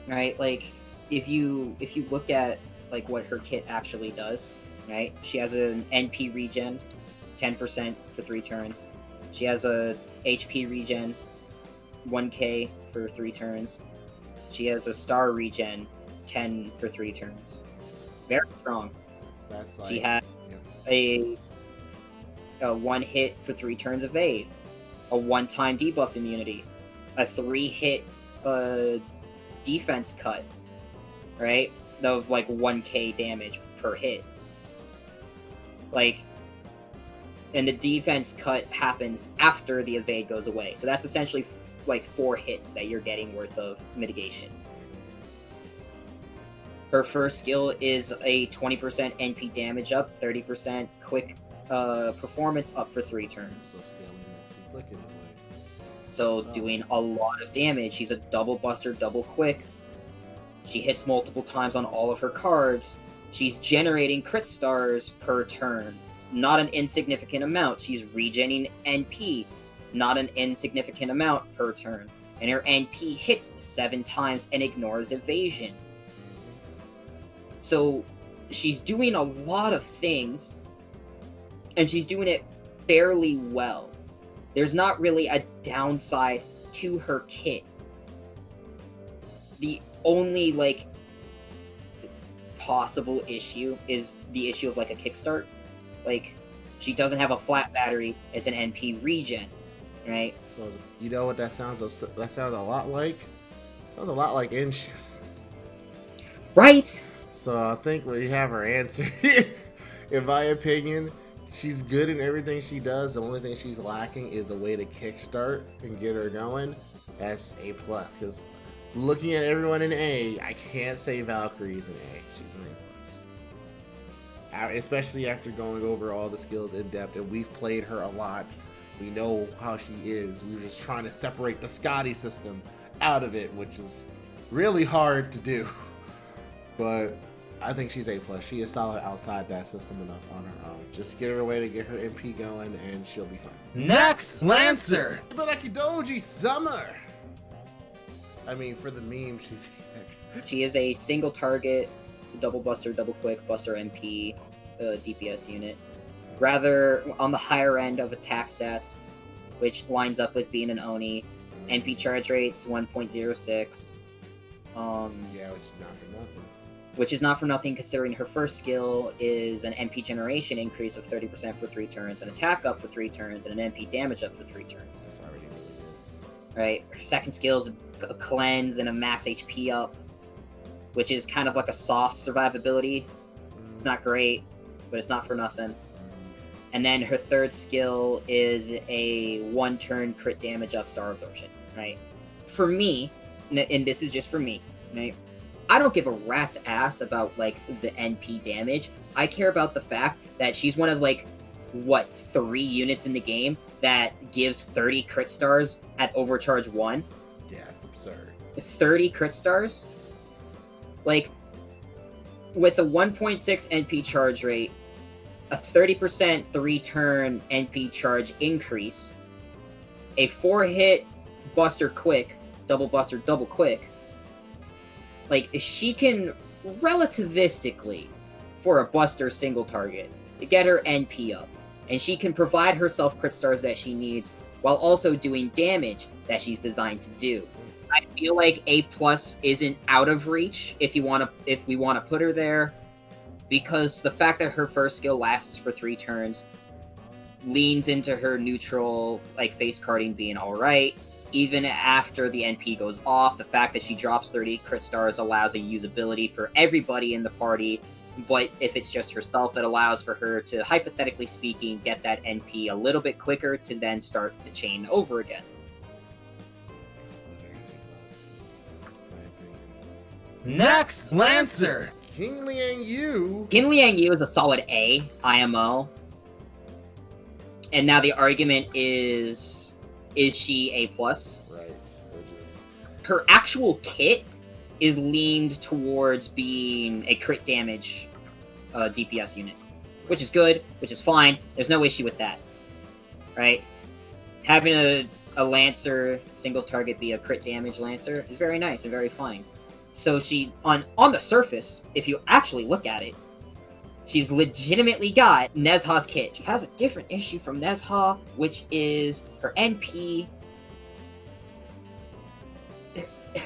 Right, like, if you look at, like, what her kit actually does, right? She has an NP regen, 10% for 3 turns. She has a HP regen, 1k for 3 turns. She has a star regen, 10 for 3 turns. Very strong. That's like, she has a 1 hit for 3 turns evade, a 1-time debuff immunity, a 3-hit defense cut, right? Of like 1k damage per hit. Like, and the defense cut happens after the evade goes away. So that's essentially like 4 hits that you're getting worth of mitigation. Her first skill is a 20% NP damage up, 30% quick performance up for 3 turns. So doing a lot of damage. She's a double buster, double quick. She hits multiple times on all of her cards. She's generating crit stars per turn. Not an insignificant amount. She's regenerating NP. Not an insignificant amount per turn. And her NP hits 7 times and ignores evasion. So she's doing a lot of things, and she's doing it fairly well. There's not really a downside to her kit. The only, like, possible issue is the issue of, like, a kickstart. Like, she doesn't have a flat battery as an NP regen, right? So, you know what that sounds? That sounds a lot like. Sounds a lot like Inshun. Right. So I think we have her answer. In my opinion, she's good in everything she does. The only thing she's lacking is a way to kickstart and get her going. That's A+. Because looking at everyone in A, I can't say Valkyrie's an A. She's an A+. Especially after going over all the skills in depth, and we've played her a lot. We know how she is. We were just trying to separate the Scotty system out of it, which is really hard to do. But I think she's A+. She is solid outside that system enough on her own. Just get her a way to get her MP going, and she'll be fine. Next, Lancer! Ibaraki Doji Summer! I mean, for the meme, she's EX. She is a single target, double buster, double quick, buster MP, DPS unit. Rather on the higher end of attack stats, which lines up with being an Oni. NP charge rate's 1.06. Yeah, which is not for nothing. Which is not for nothing, considering her first skill is an MP generation increase of 30% for 3 turns, an attack up for 3 turns, and an MP damage up for 3 turns. That's already really good. Right? Her second skill is a cleanse and a max HP up, which is kind of like a soft survivability. It's not great, but it's not for nothing. And then her third skill is a 1-turn crit damage up star absorption, right? For me, and this is just for me, right? I don't give a rat's ass about, like, the NP damage. I care about the fact that she's one of, like, 3 units in the game that gives 30 crit stars at overcharge 1? Yeah, it's absurd. 30 crit stars? Like, with a 1.6 NP charge rate, a 30% 3-turn NP charge increase, a 4-hit buster quick, double buster, double quick, like, she can relativistically, for a buster single target, get her NP up. And she can provide herself crit stars that she needs while also doing damage that she's designed to do. I feel like A+ isn't out of reach if we want to put her there, because the fact that her first skill lasts for 3 turns leans into her neutral, like, face carding being alright. Even after the NP goes off, the fact that she drops 30 crit stars allows a usability for everybody in the party, but if it's just herself, it allows for her to, hypothetically speaking, get that NP a little bit quicker to then start the chain over again. Next, Lancer! Qin Liangyu. Qin Liangyu is a solid A, IMO. And now the argument is she A+? Right, which is... Her actual kit is leaned towards being a crit damage DPS unit, which is good, which is fine. There's no issue with that, right? Having a Lancer single target be a crit damage Lancer is very nice and very fine. So she, on the surface, if you actually look at it, she's legitimately got Nezha's kit. She has a different issue from Nezha, which is her NP.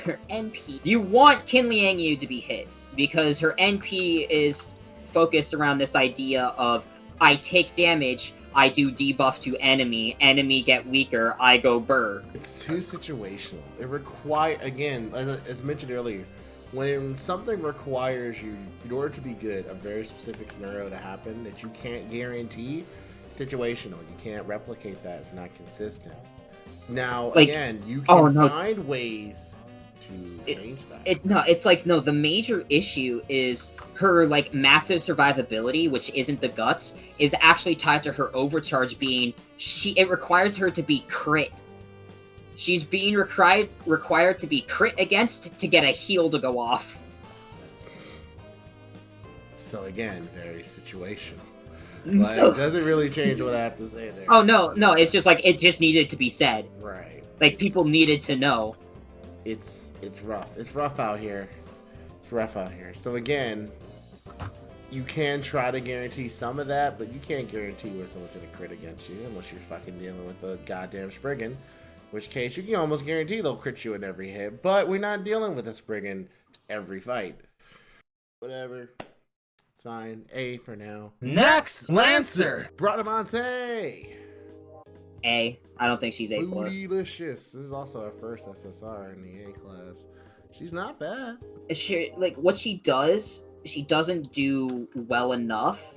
Her NP. You want Qin Liangyu to be hit, because her NP is focused around this idea of, I take damage, I do debuff to enemy get weaker, I go burr. It's too situational. It requires, again, as mentioned earlier, when something requires you, in order to be good, a very specific scenario to happen that you can't guarantee, situational. You can't replicate that. It's not consistent. Now, like, again, you can find ways to change that. The major issue is her, like, massive survivability, which isn't the guts, is actually tied to her overcharge being, it requires her to be crit. She's being required to be crit against to get a heal to go off. So again, very situational. Like, it doesn't really change what I have to say there. Oh, no, it's just like, it just needed to be said. Right. Like, people needed to know. It's rough. It's rough out here. It's rough out here. So again, you can try to guarantee some of that, but you can't guarantee when someone's gonna crit against you unless you're fucking dealing with a goddamn Spriggan. Which case you can almost guarantee they'll crit you in every hit, but we're not dealing with a Spriggan every fight. Whatever. It's fine. A for now. Next, Lancer. Bradamante! A. I don't think she's A+. Bootylicious. This is also our first SSR in the A class. She's not bad. She, like, what she does, she doesn't do well enough.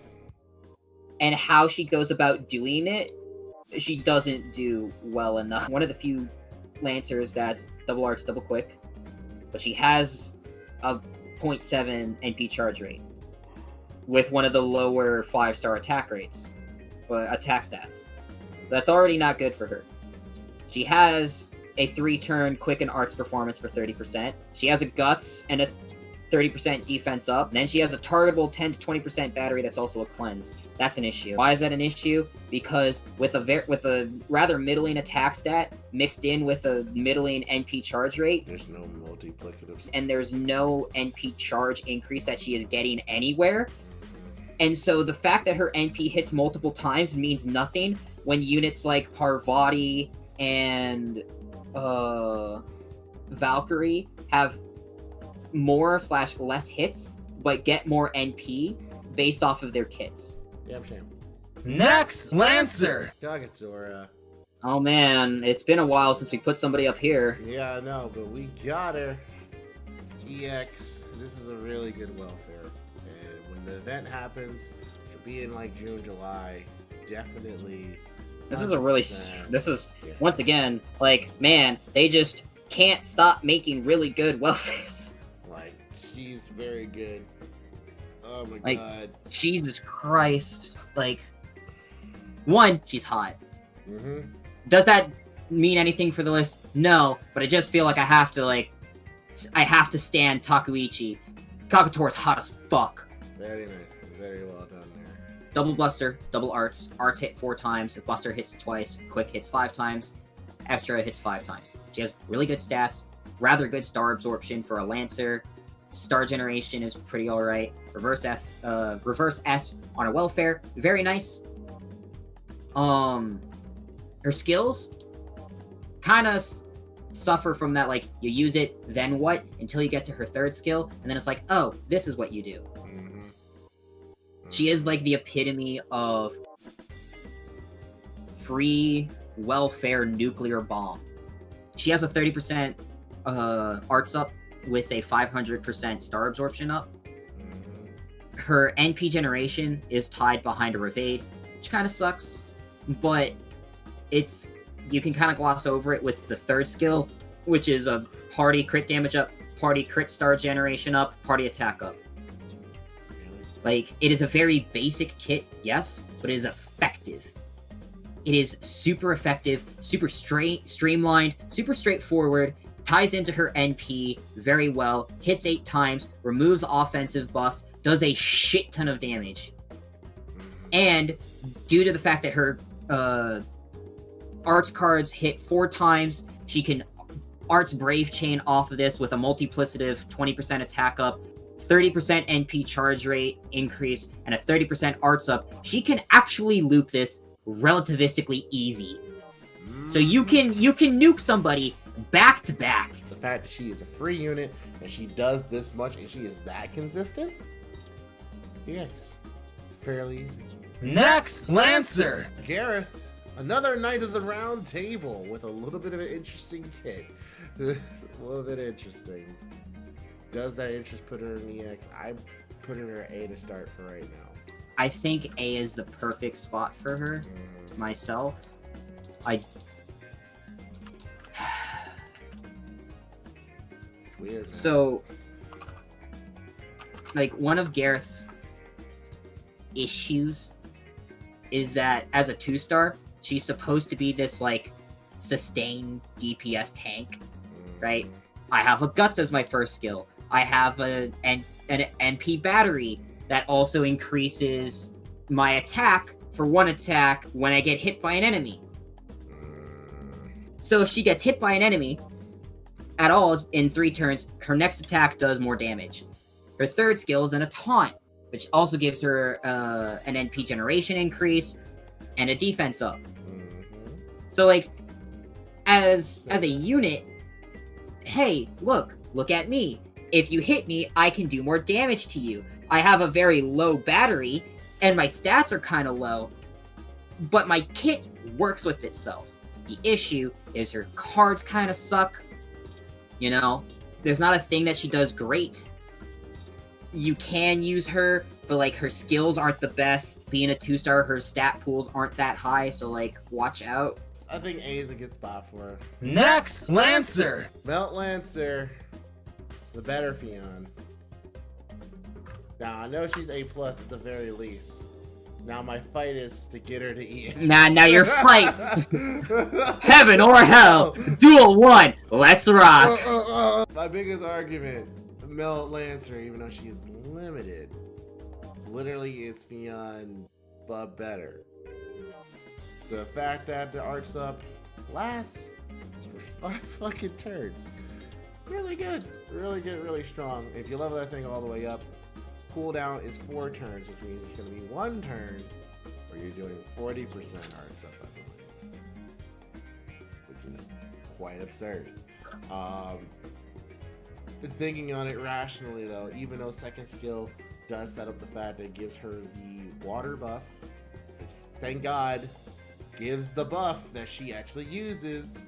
And how she goes about doing it, she doesn't do well enough. One of the few Lancers that's double arts, double quick. But she has a 0.7 NP charge rate. With one of the lower 5-star attack rates. Attack stats. So that's already not good for her. She has a 3-turn quick and arts performance for 30%. She has a guts and a 30% defense up. And then she has a targetable 10 to 20% battery that's also a cleanse. That's an issue. Why is that an issue? Because with a rather middling attack stat mixed in with a middling NP charge rate, there's no multiplicatives. And there's no NP charge increase that she is getting anywhere. And so the fact that her NP hits multiple times means nothing when units like Parvarti and Valkyrie have more/less hits, but get more NP based off of their kits. Damn shame. Next, Lancer. Kagetora. Oh man, it's been a while since we put somebody up here. Yeah, I know, but we got her. EX. This is a really good welfare. And when the event happens, which will be in like June, July, definitely. This is a really, once again, like, man, they just can't stop making really good welfares. Like, she's very good. Oh my like, god. Jesus Christ. Like, one, she's hot. Mm-hmm. Does that mean anything for the list? No, but I just feel like I have to stand Takuichi. Kagetora's hot as fuck. Very nice. Very well done there. Double Buster, double Arts. Arts hit 4 times. Buster hits twice. Quick hits 5 times. Extra hits 5 times. She has really good stats. Rather good star absorption for a Lancer. Star generation is pretty alright. Reverse S on a welfare. Very nice. Her skills kind of suffer from that, like, you use it, then what? Until you get to her 3rd skill, and then it's like, oh, this is what you do. Mm-hmm. She is like the epitome of free welfare nuclear bomb. She has a 30% arts up with a 500% star absorption up. Mm-hmm. Her NP generation is tied behind a evade, which kind of sucks, but you can kind of gloss over it with the 3rd skill, which is a party crit damage up, party crit star generation up, party attack up. Like, it is a very basic kit, yes, but it is effective. It is super effective, super streamlined, super straightforward, ties into her NP very well, hits 8 times, removes offensive buffs, does a shit ton of damage. And due to the fact that her arts cards hit 4 times, she can arts Brave Chain off of this with a multiplicative 20% attack up, 30% NP charge rate increase, and a 30% arts up. She can actually loop this relativistically easy. So you can nuke somebody back to back. The fact that she is a free unit and she does this much and she is that consistent, EX. It's fairly easy. Next, Lancer. Gareth. Another Knight of the Round Table with a little bit of an interesting kit. A little bit interesting. Does that interest put her in EX? I put her in her A to start for right now. I think A is the perfect spot for her, myself. It's weird, man. So, like, one of Gareth's issues is that as a 2-star, she's supposed to be this, like, sustained DPS tank, right? I have a Guts as my 1st skill. I have an NP battery that also increases my attack for 1 attack when I get hit by an enemy. So if she gets hit by an enemy at all in 3 turns, her next attack does more damage. Her 3rd skill is a taunt. which also gives her an NP generation increase and a defense up. So like, as a unit, hey, look at me. If you hit me, I can do more damage to you. I have a very low battery, and my stats are kind of low, but my kit works with itself. The issue is her cards kind of suck. You know, there's not a thing that she does great. You can use her, but like her skills aren't the best. Being a 2-star, her stat pools aren't that high, so like watch out. I think A is a good spot for her. Next, Lancer. Melt Lancer, the better Fionn. Now I know she's A+ at the very least. Now my fight is to get her to EX. Now your fight. Heaven or hell. Duel 1. Let's rock. My biggest argument, Melt Lancer, even though she is limited, literally is Fionn, but better. The fact that the arts up lasts for 5 fucking turns. Really good, really strong. If you level that thing all the way up, cooldown is 4 turns, which means it's going to be 1 turn where you're doing 40% arts up, I believe, which is quite absurd. Thinking on it rationally though, even though second skill does set up the fact that it gives her the water buff, it's, thank God, gives the buff that she actually uses.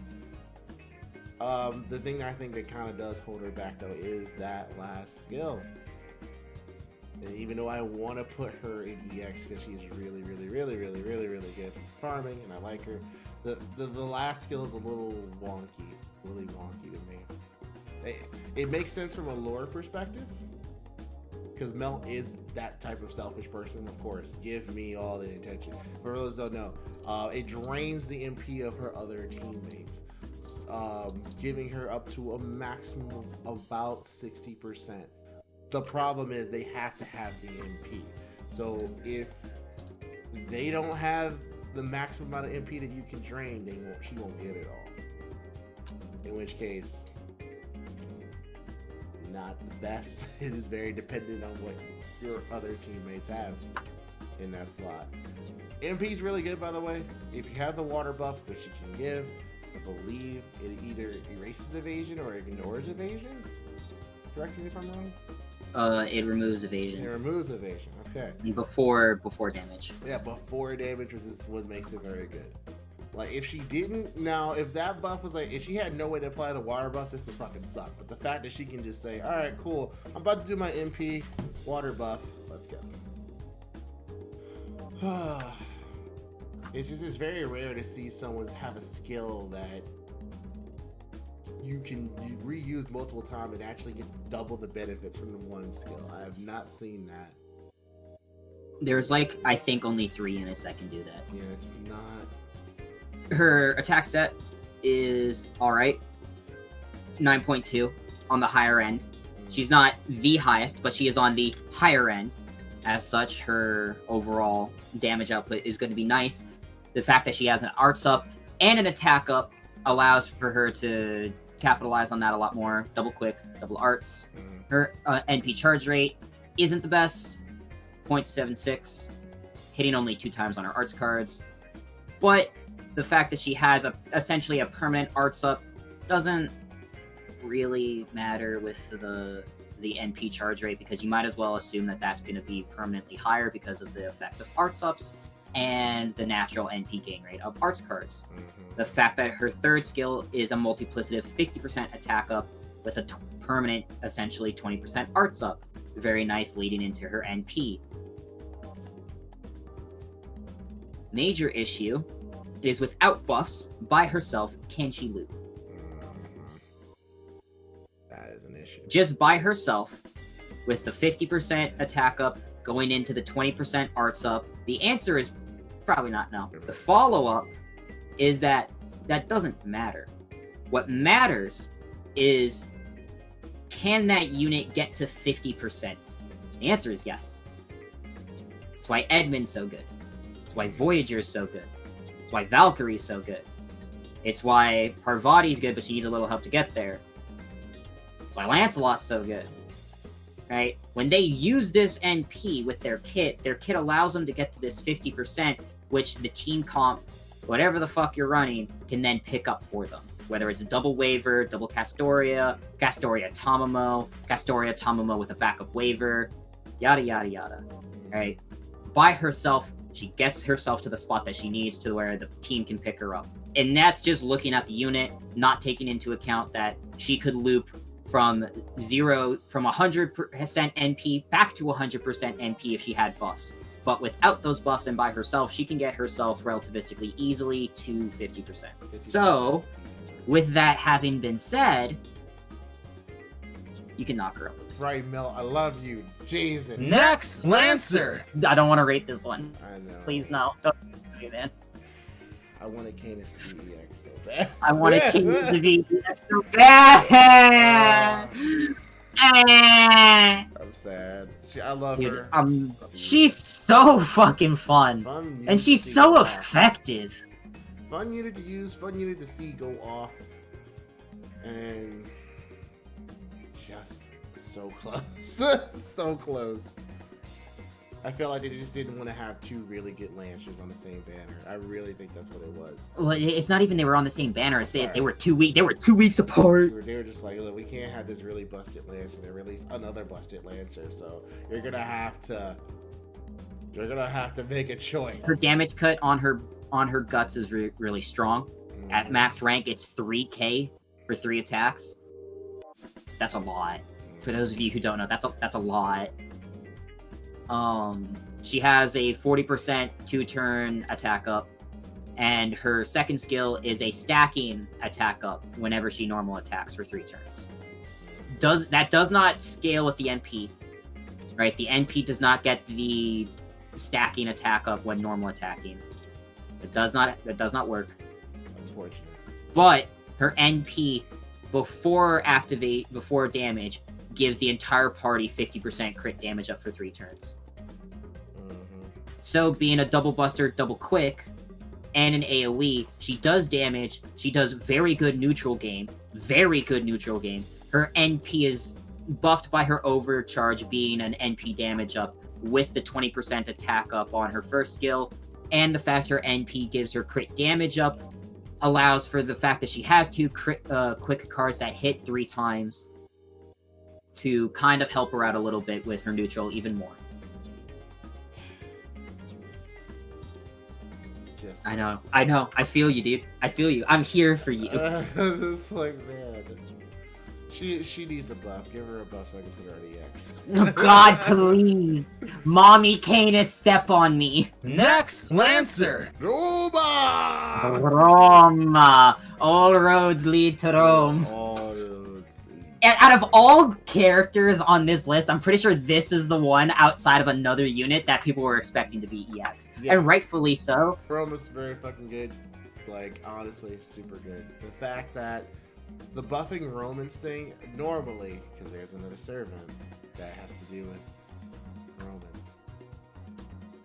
The thing I think that kind of does hold her back though is that last skill. And even though I want to put her in EX because she's really good at farming and I like her, the last skill is a little wonky, really wonky to me. It makes sense from a lore perspective because Melt is that type of selfish person. Of course, give me all the attention. For those who don't know, it drains the MP of her other teammates, giving her up to a maximum of about 60%. The problem is they have to have the MP. So if they don't have the maximum amount of MP that you can drain, she won't get it all. In which case, not the best. It is very dependent on what your other teammates have in that slot. MP is really good, by the way. If you have the water buff, which you can give, I believe it either erases evasion or ignores evasion. Correct me if I'm wrong. It removes evasion. It removes evasion. Okay. Before damage. Yeah, before damage is what makes it very good. Like if she didn't, now if that buff was like, if she had no way to apply the water buff, this would fucking suck. But the fact that she can just say, all right, cool, I'm about to do my MP water buff. Let's go. It's very rare to see someone have a skill that you can reuse multiple times and actually get double the benefits from the one skill. I have not seen that. There's like, I think only 3 units that can do that. Yeah, it's not. Her attack stat is alright. 9.2 on the higher end. She's not the highest, but she is on the higher end. As such, her overall damage output is going to be nice. The fact that she has an arts up and an attack up allows for her to capitalize on that a lot more. Double quick, double arts. Her NP charge rate isn't the best. 0.76. Hitting only 2 times on her arts cards. But the fact that she has essentially a permanent arts up doesn't really matter with the NP charge rate, because you might as well assume that that's going to be permanently higher because of the effect of arts ups and the natural NP gain rate of arts cards. The fact that her third skill is a multiplicative 50% attack up with a permanent, essentially 20% arts up. Very nice leading into her NP. Major issue is without buffs, by herself, can she loot? That is an issue. Just by herself, with the 50% attack up, going into the 20% arts up, the answer is probably not no. The follow-up is that doesn't matter. What matters is, can that unit get to 50%? The answer is yes. That's why Edmund's so good. That's why Voyager's so good. That's why Valkyrie's so good. It's why Parvati's good, but she needs a little help to get there. That's why Lancelot's so good. right? When they use this NP with their kit allows them to get to this 50%, which the team comp, whatever the fuck you're running, can then pick up for them. Whether it's a double waiver, double Castoria, Castoria Tamamo with a backup waiver, yada yada yada. Right? By herself, she gets herself to the spot that she needs to where the team can pick her up. And that's just looking at the unit, not taking into account that she could loop from 100% NP back to 100% NP if she had buffs. But without those buffs and by herself, she can get herself relativistically easily to 50%. So, with that having been said, you can knock her up. Right, Mel, I love you. Jesus. Next, Lancer. I don't want to rate this one. I know. Please, no. Don't do this to me, man. I wanted Canis to be EX so bad. I wanted Canis to be EX so bad. I'm sad. I love her. She's so fucking fun. And she's so effective. Fun unit to use, fun unit to see go off. And just so close. So close. I felt like they just didn't want to have two really good Lancers on the same banner. I really think that's what it was. Well, it's not even they were on the same banner. It's they were 2 weeks. They were 2 weeks apart. They were just like, look, we can't have this really busted Lancer. They released another busted Lancer, so you're gonna have to make a choice. Her damage cut on her guts is really strong. At max rank, it's 3k for 3 attacks. That's a lot. For those of you who don't know, that's a lot. She has a 40% 2-turn attack up, and her second skill is a stacking attack up whenever she normal attacks for 3 turns. That does not scale with the NP, right? The NP does not get the stacking attack up when normal attacking. That does not work. Unfortunately. But her NP before damage gives the entire party 50% crit damage up for 3 turns. So being a double buster, double quick, and an AoE, she does damage. She does very good neutral game. Very good neutral game. Her NP is buffed by her overcharge being an NP damage up with the 20% attack up on her first skill, and the fact her NP gives her crit damage up allows for the fact that she has 2 quick cards that hit 3 times to kind of help her out a little bit with her neutral even more. I know. I feel you, dude. I feel you. I'm here for you. It's like, man. She needs a buff. Give her a buff so I can put her on EX. Oh, God, please. Mommy Canis, step on me. Next, Lancer. Roma. All roads lead to Rome. And out of all characters on this list, I'm pretty sure this is the one outside of another unit that people were expecting to be EX. Yeah. And rightfully so. Rome is very fucking good. Like, honestly, super good. The fact that the buffing Romans thing, normally, because there's another servant that has to do with Romans.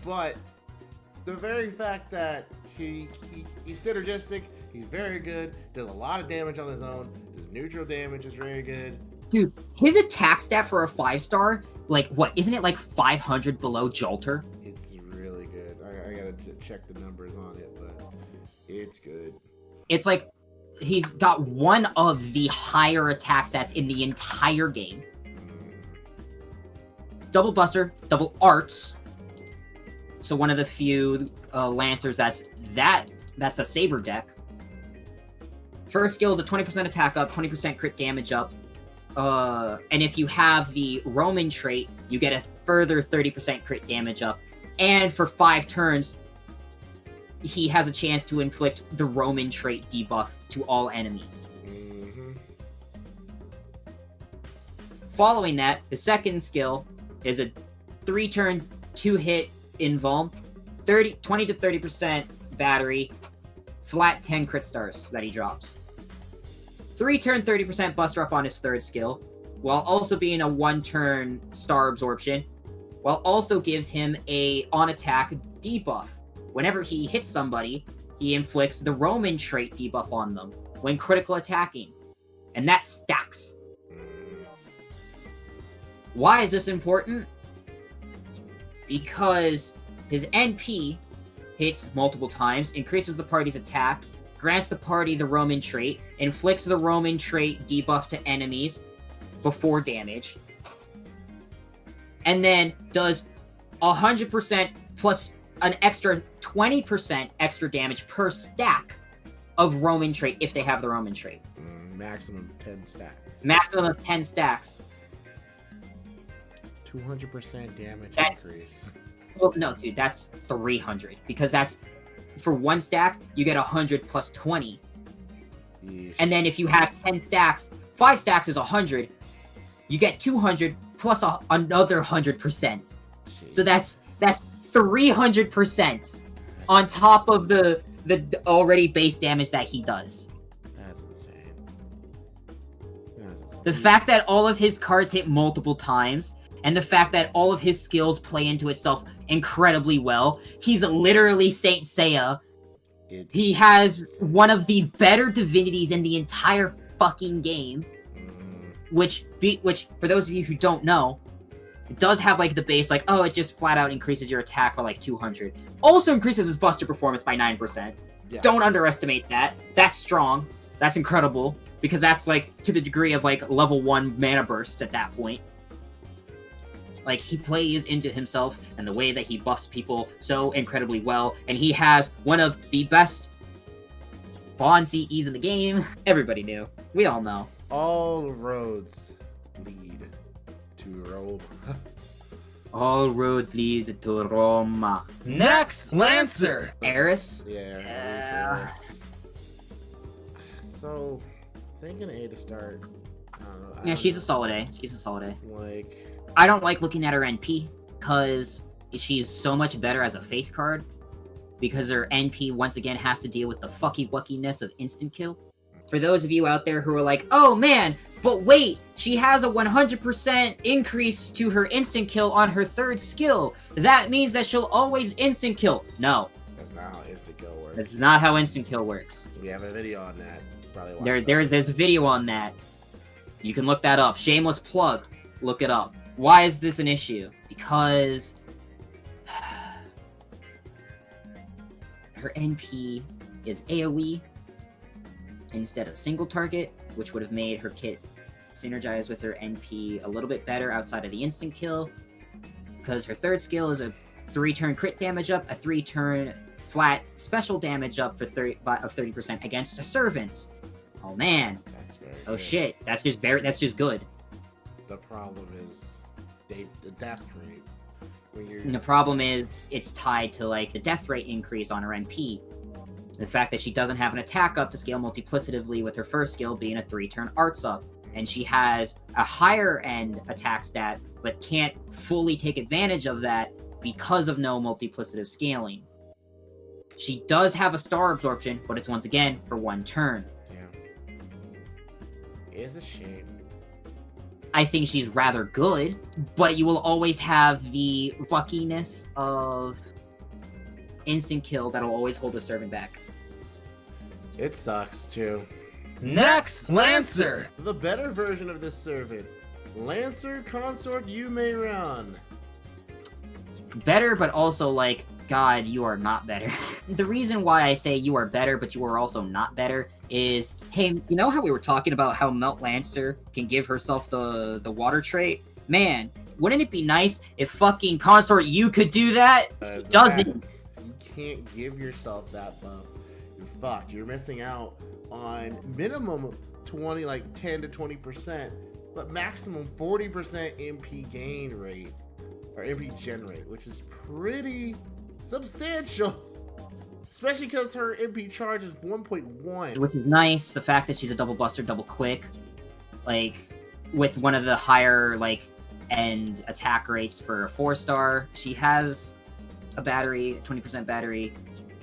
But the very fact that he's synergistic, he's very good, does a lot of damage on his own, his neutral damage is very good. Dude, his attack stat for a 5-star, like, what, isn't it like 500 below Jailter? It's really good. I gotta check the numbers on it, but it's good. It's like, he's got one of the higher attack stats in the entire game. Double Buster, double Arts. So one of the few Lancers that's a Saber deck. First skill is a 20% attack up, 20% crit damage up. And if you have the Roman trait, you get a further 30% crit damage up. And for 5 turns, he has a chance to inflict the Roman trait debuff to all enemies. Following that, the second skill is a 3-turn, 2-hit invuln, 20 to 30% battery, flat 10 crit stars that he drops. 3-turn, 30% buster up on his third skill, while also being a 1-turn star absorption, while also gives him a on-attack debuff. Whenever he hits somebody, he inflicts the Roman trait debuff on them when critical attacking, and that stacks. Why is this important? Because his NP hits multiple times, increases the party's attack, grants the party the Roman trait, inflicts the Roman trait debuff to enemies before damage, and then does 100% plus an extra 20% extra damage per stack of Roman trait if they have the Roman trait. Maximum 10 stacks. Maximum of 10 stacks. 200% damage increase. Well, no, dude, that's 300. Because that's, for one stack, you get 100 plus 20. Yeesh. And then if you have 10 stacks, 5 stacks is 100. You get 200 plus another 100%. Jeez. So that's 300% on top of the already base damage that he does. That's insane. The fact that all of his cards hit multiple times, and the fact that all of his skills play into itself incredibly well. He's literally Saint Seiya. He has one of the better divinities in the entire fucking game. Which, for those of you who don't know, it does have, like, the base, like, oh, it just flat out increases your attack by, like, 200. Also increases his buster performance by 9%. Yeah. Don't underestimate that. That's strong. That's incredible. Because that's, like, to the degree of, like, level 1 mana bursts at that point. Like, he plays into himself and the way that he buffs people so incredibly well. And he has one of the best bond CEs in the game. Everybody knew. We all know. All roads lead to Rome. All roads lead to Roma. Next, Lancer! Eris? Yeah, Eris. So, thinking A to start. I don't know. Yeah, she's a solid A. She's a solid A. Like, I don't like looking at her NP, because she's so much better as a face card, because her NP once again has to deal with the fucky-wuckiness of instant kill. For those of you out there who are like, oh man, but wait, she has a 100% increase to her instant kill on her third skill. That means that she'll always instant kill. No. That's not how instant kill works. That's not how instant kill works. We have a video on that. Probably watch there's a video on that. You can look that up. Shameless plug. Look it up. Why is this an issue? Because her NP is AoE instead of single target, which would have made her kit synergize with her NP a little bit better outside of the instant kill. Because her third skill is a 3-turn crit damage up, a 3-turn flat special damage up for 30% against servants. Oh man. That's very Oh good. shit. That's just good. The problem is the death rate. And the problem is it's tied to, like, the death rate increase on her NP. The fact that she doesn't have an attack up to scale multiplicatively with her first skill being a 3-turn arts up. And she has a higher end attack stat, but can't fully take advantage of that because of no multiplicative scaling. She does have a star absorption, but it's once again for 1 turn. Yeah. It's a shame. I think she's rather good, but you will always have the fuckiness of instant kill that'll always hold a servant back. It sucks too. Next, Lancer! The better version of this servant, Lancer Consort Yu Meiran. Better, but also, like, God, you are not better. The reason why I say you are better, but you are also not better, is, hey, you know how we were talking about how Melt Lancer can give herself the water trait? Man, wouldn't it be nice if fucking Consort Yu could do that? It doesn't. You can't give yourself that buff. You're fucked. You're missing out on minimum 10 to 20%, but maximum 40% MP gain rate, or MP gen rate, which is pretty substantial. Especially because her MP charge is 1.1. Which is nice. The fact that she's a double buster, double quick, like, with one of the higher, like, end attack rates for a 4-star. She has a battery, 20% battery.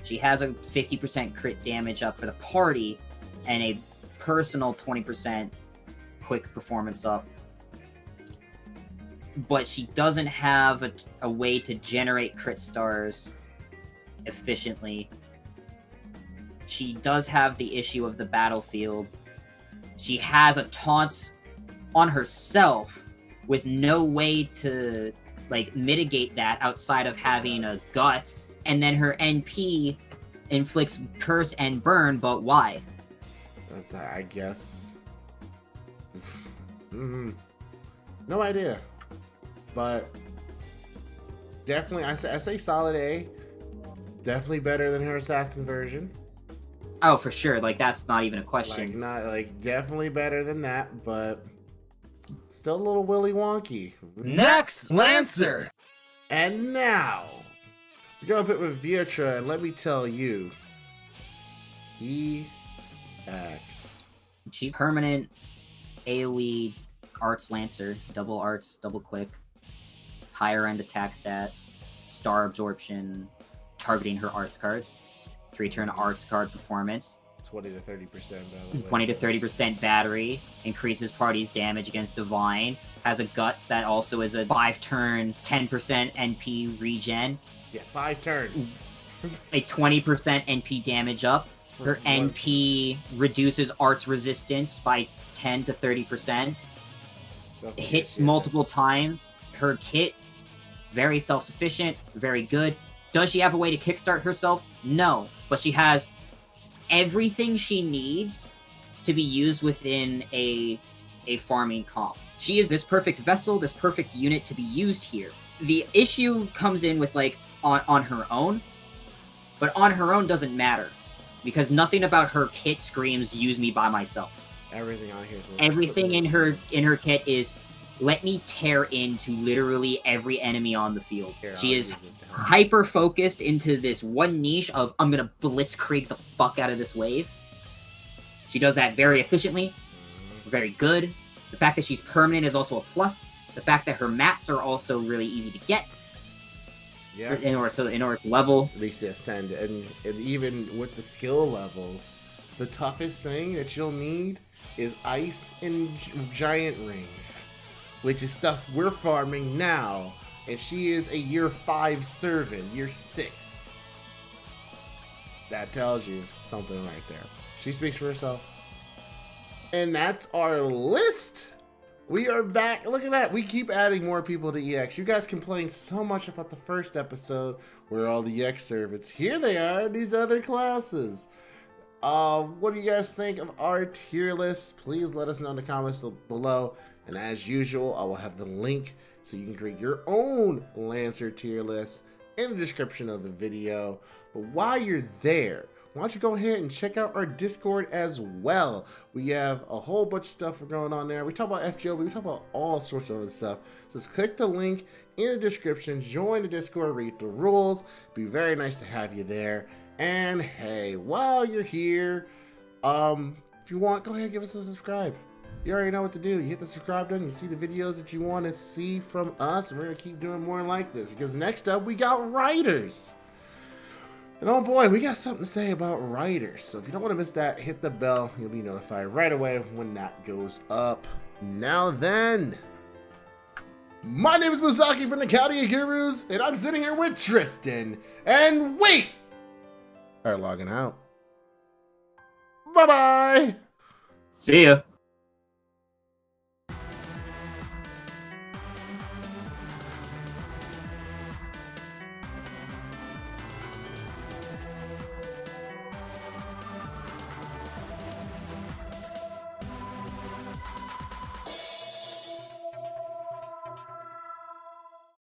She has a 50% crit damage up for the party, and a personal 20% quick performance up. But she doesn't have a way to generate crit stars efficiently. She does have the issue of the battlefield. She has a taunt on herself with no way to like mitigate that outside of having a guts, and then her NP inflicts curse and burn, but why? That's, I guess. No idea. But definitely, I say solid A. Definitely better than her assassin version. Oh, for sure. Like, that's not even a question. Definitely better than that, but still a little willy wonky. Next, Lancer. And now, we're going to put with Vietra, and let me tell you, EX. She's permanent AoE Arts Lancer, double Arts, double Quick, higher end attack stat, star absorption, targeting her Arts cards, 3-turn Arts card performance, 20 to 30%, by the way. 20 to 30% battery, increases party's damage against Divine, has a Guts that also is a 5-turn, 10% NP regen. Yeah, 5 turns. A 20% NP damage up. Her NP reduces Arts resistance by 10 to 30%. Hits multiple times. Her kit, very self-sufficient, very good. Does she have a way to kickstart herself? No, but she has everything she needs to be used within a farming comp. She is this perfect vessel, this perfect unit to be used here. The issue comes in with like on her own, but on her own doesn't matter because nothing about her kit screams use me by myself. Everything on here is everything in her kit is let me tear into literally every enemy on the field. She is hyper focused into this one niche of I'm gonna blitzkrieg the fuck out of this wave. She does that very efficiently, very good. The fact that she's permanent is also a plus. The fact that her mats are also really easy to get. Yeah. In order to level. At least to ascend, and even with the skill levels, the toughest thing that you'll need is ice and giant rings, which is stuff we're farming now, and she is a year 5 servant, year 6. That tells you something right there. She speaks for herself. And that's our list. We are back. Look at that. We keep adding more people to EX. You guys complained so much about the first episode where all the EX servants. Here they are, these other classes. What do you guys think of our tier list? Please let us know in the comments below. And as usual, I will have the link so you can create your own Lancer tier list in the description of the video. But while you're there, why don't you go ahead and check out our Discord as well. We have a whole bunch of stuff going on there. We talk about FGO, but we talk about all sorts of other stuff. So just click the link in the description, join the Discord, read the rules. It'd be very nice to have you there. And hey, while you're here, if you want, go ahead and give us a subscribe. You already know what to do. You hit the subscribe button, you see the videos that you want to see from us, and we're going to keep doing more like this, because next up, we got writers. And oh boy, we got something to say about writers. So if you don't want to miss that, hit the bell. You'll be notified right away when that goes up. Now then, my name is Musaki from the County of Gurus, and I'm sitting here with Tristan. And we are logging out. Bye-bye. See ya.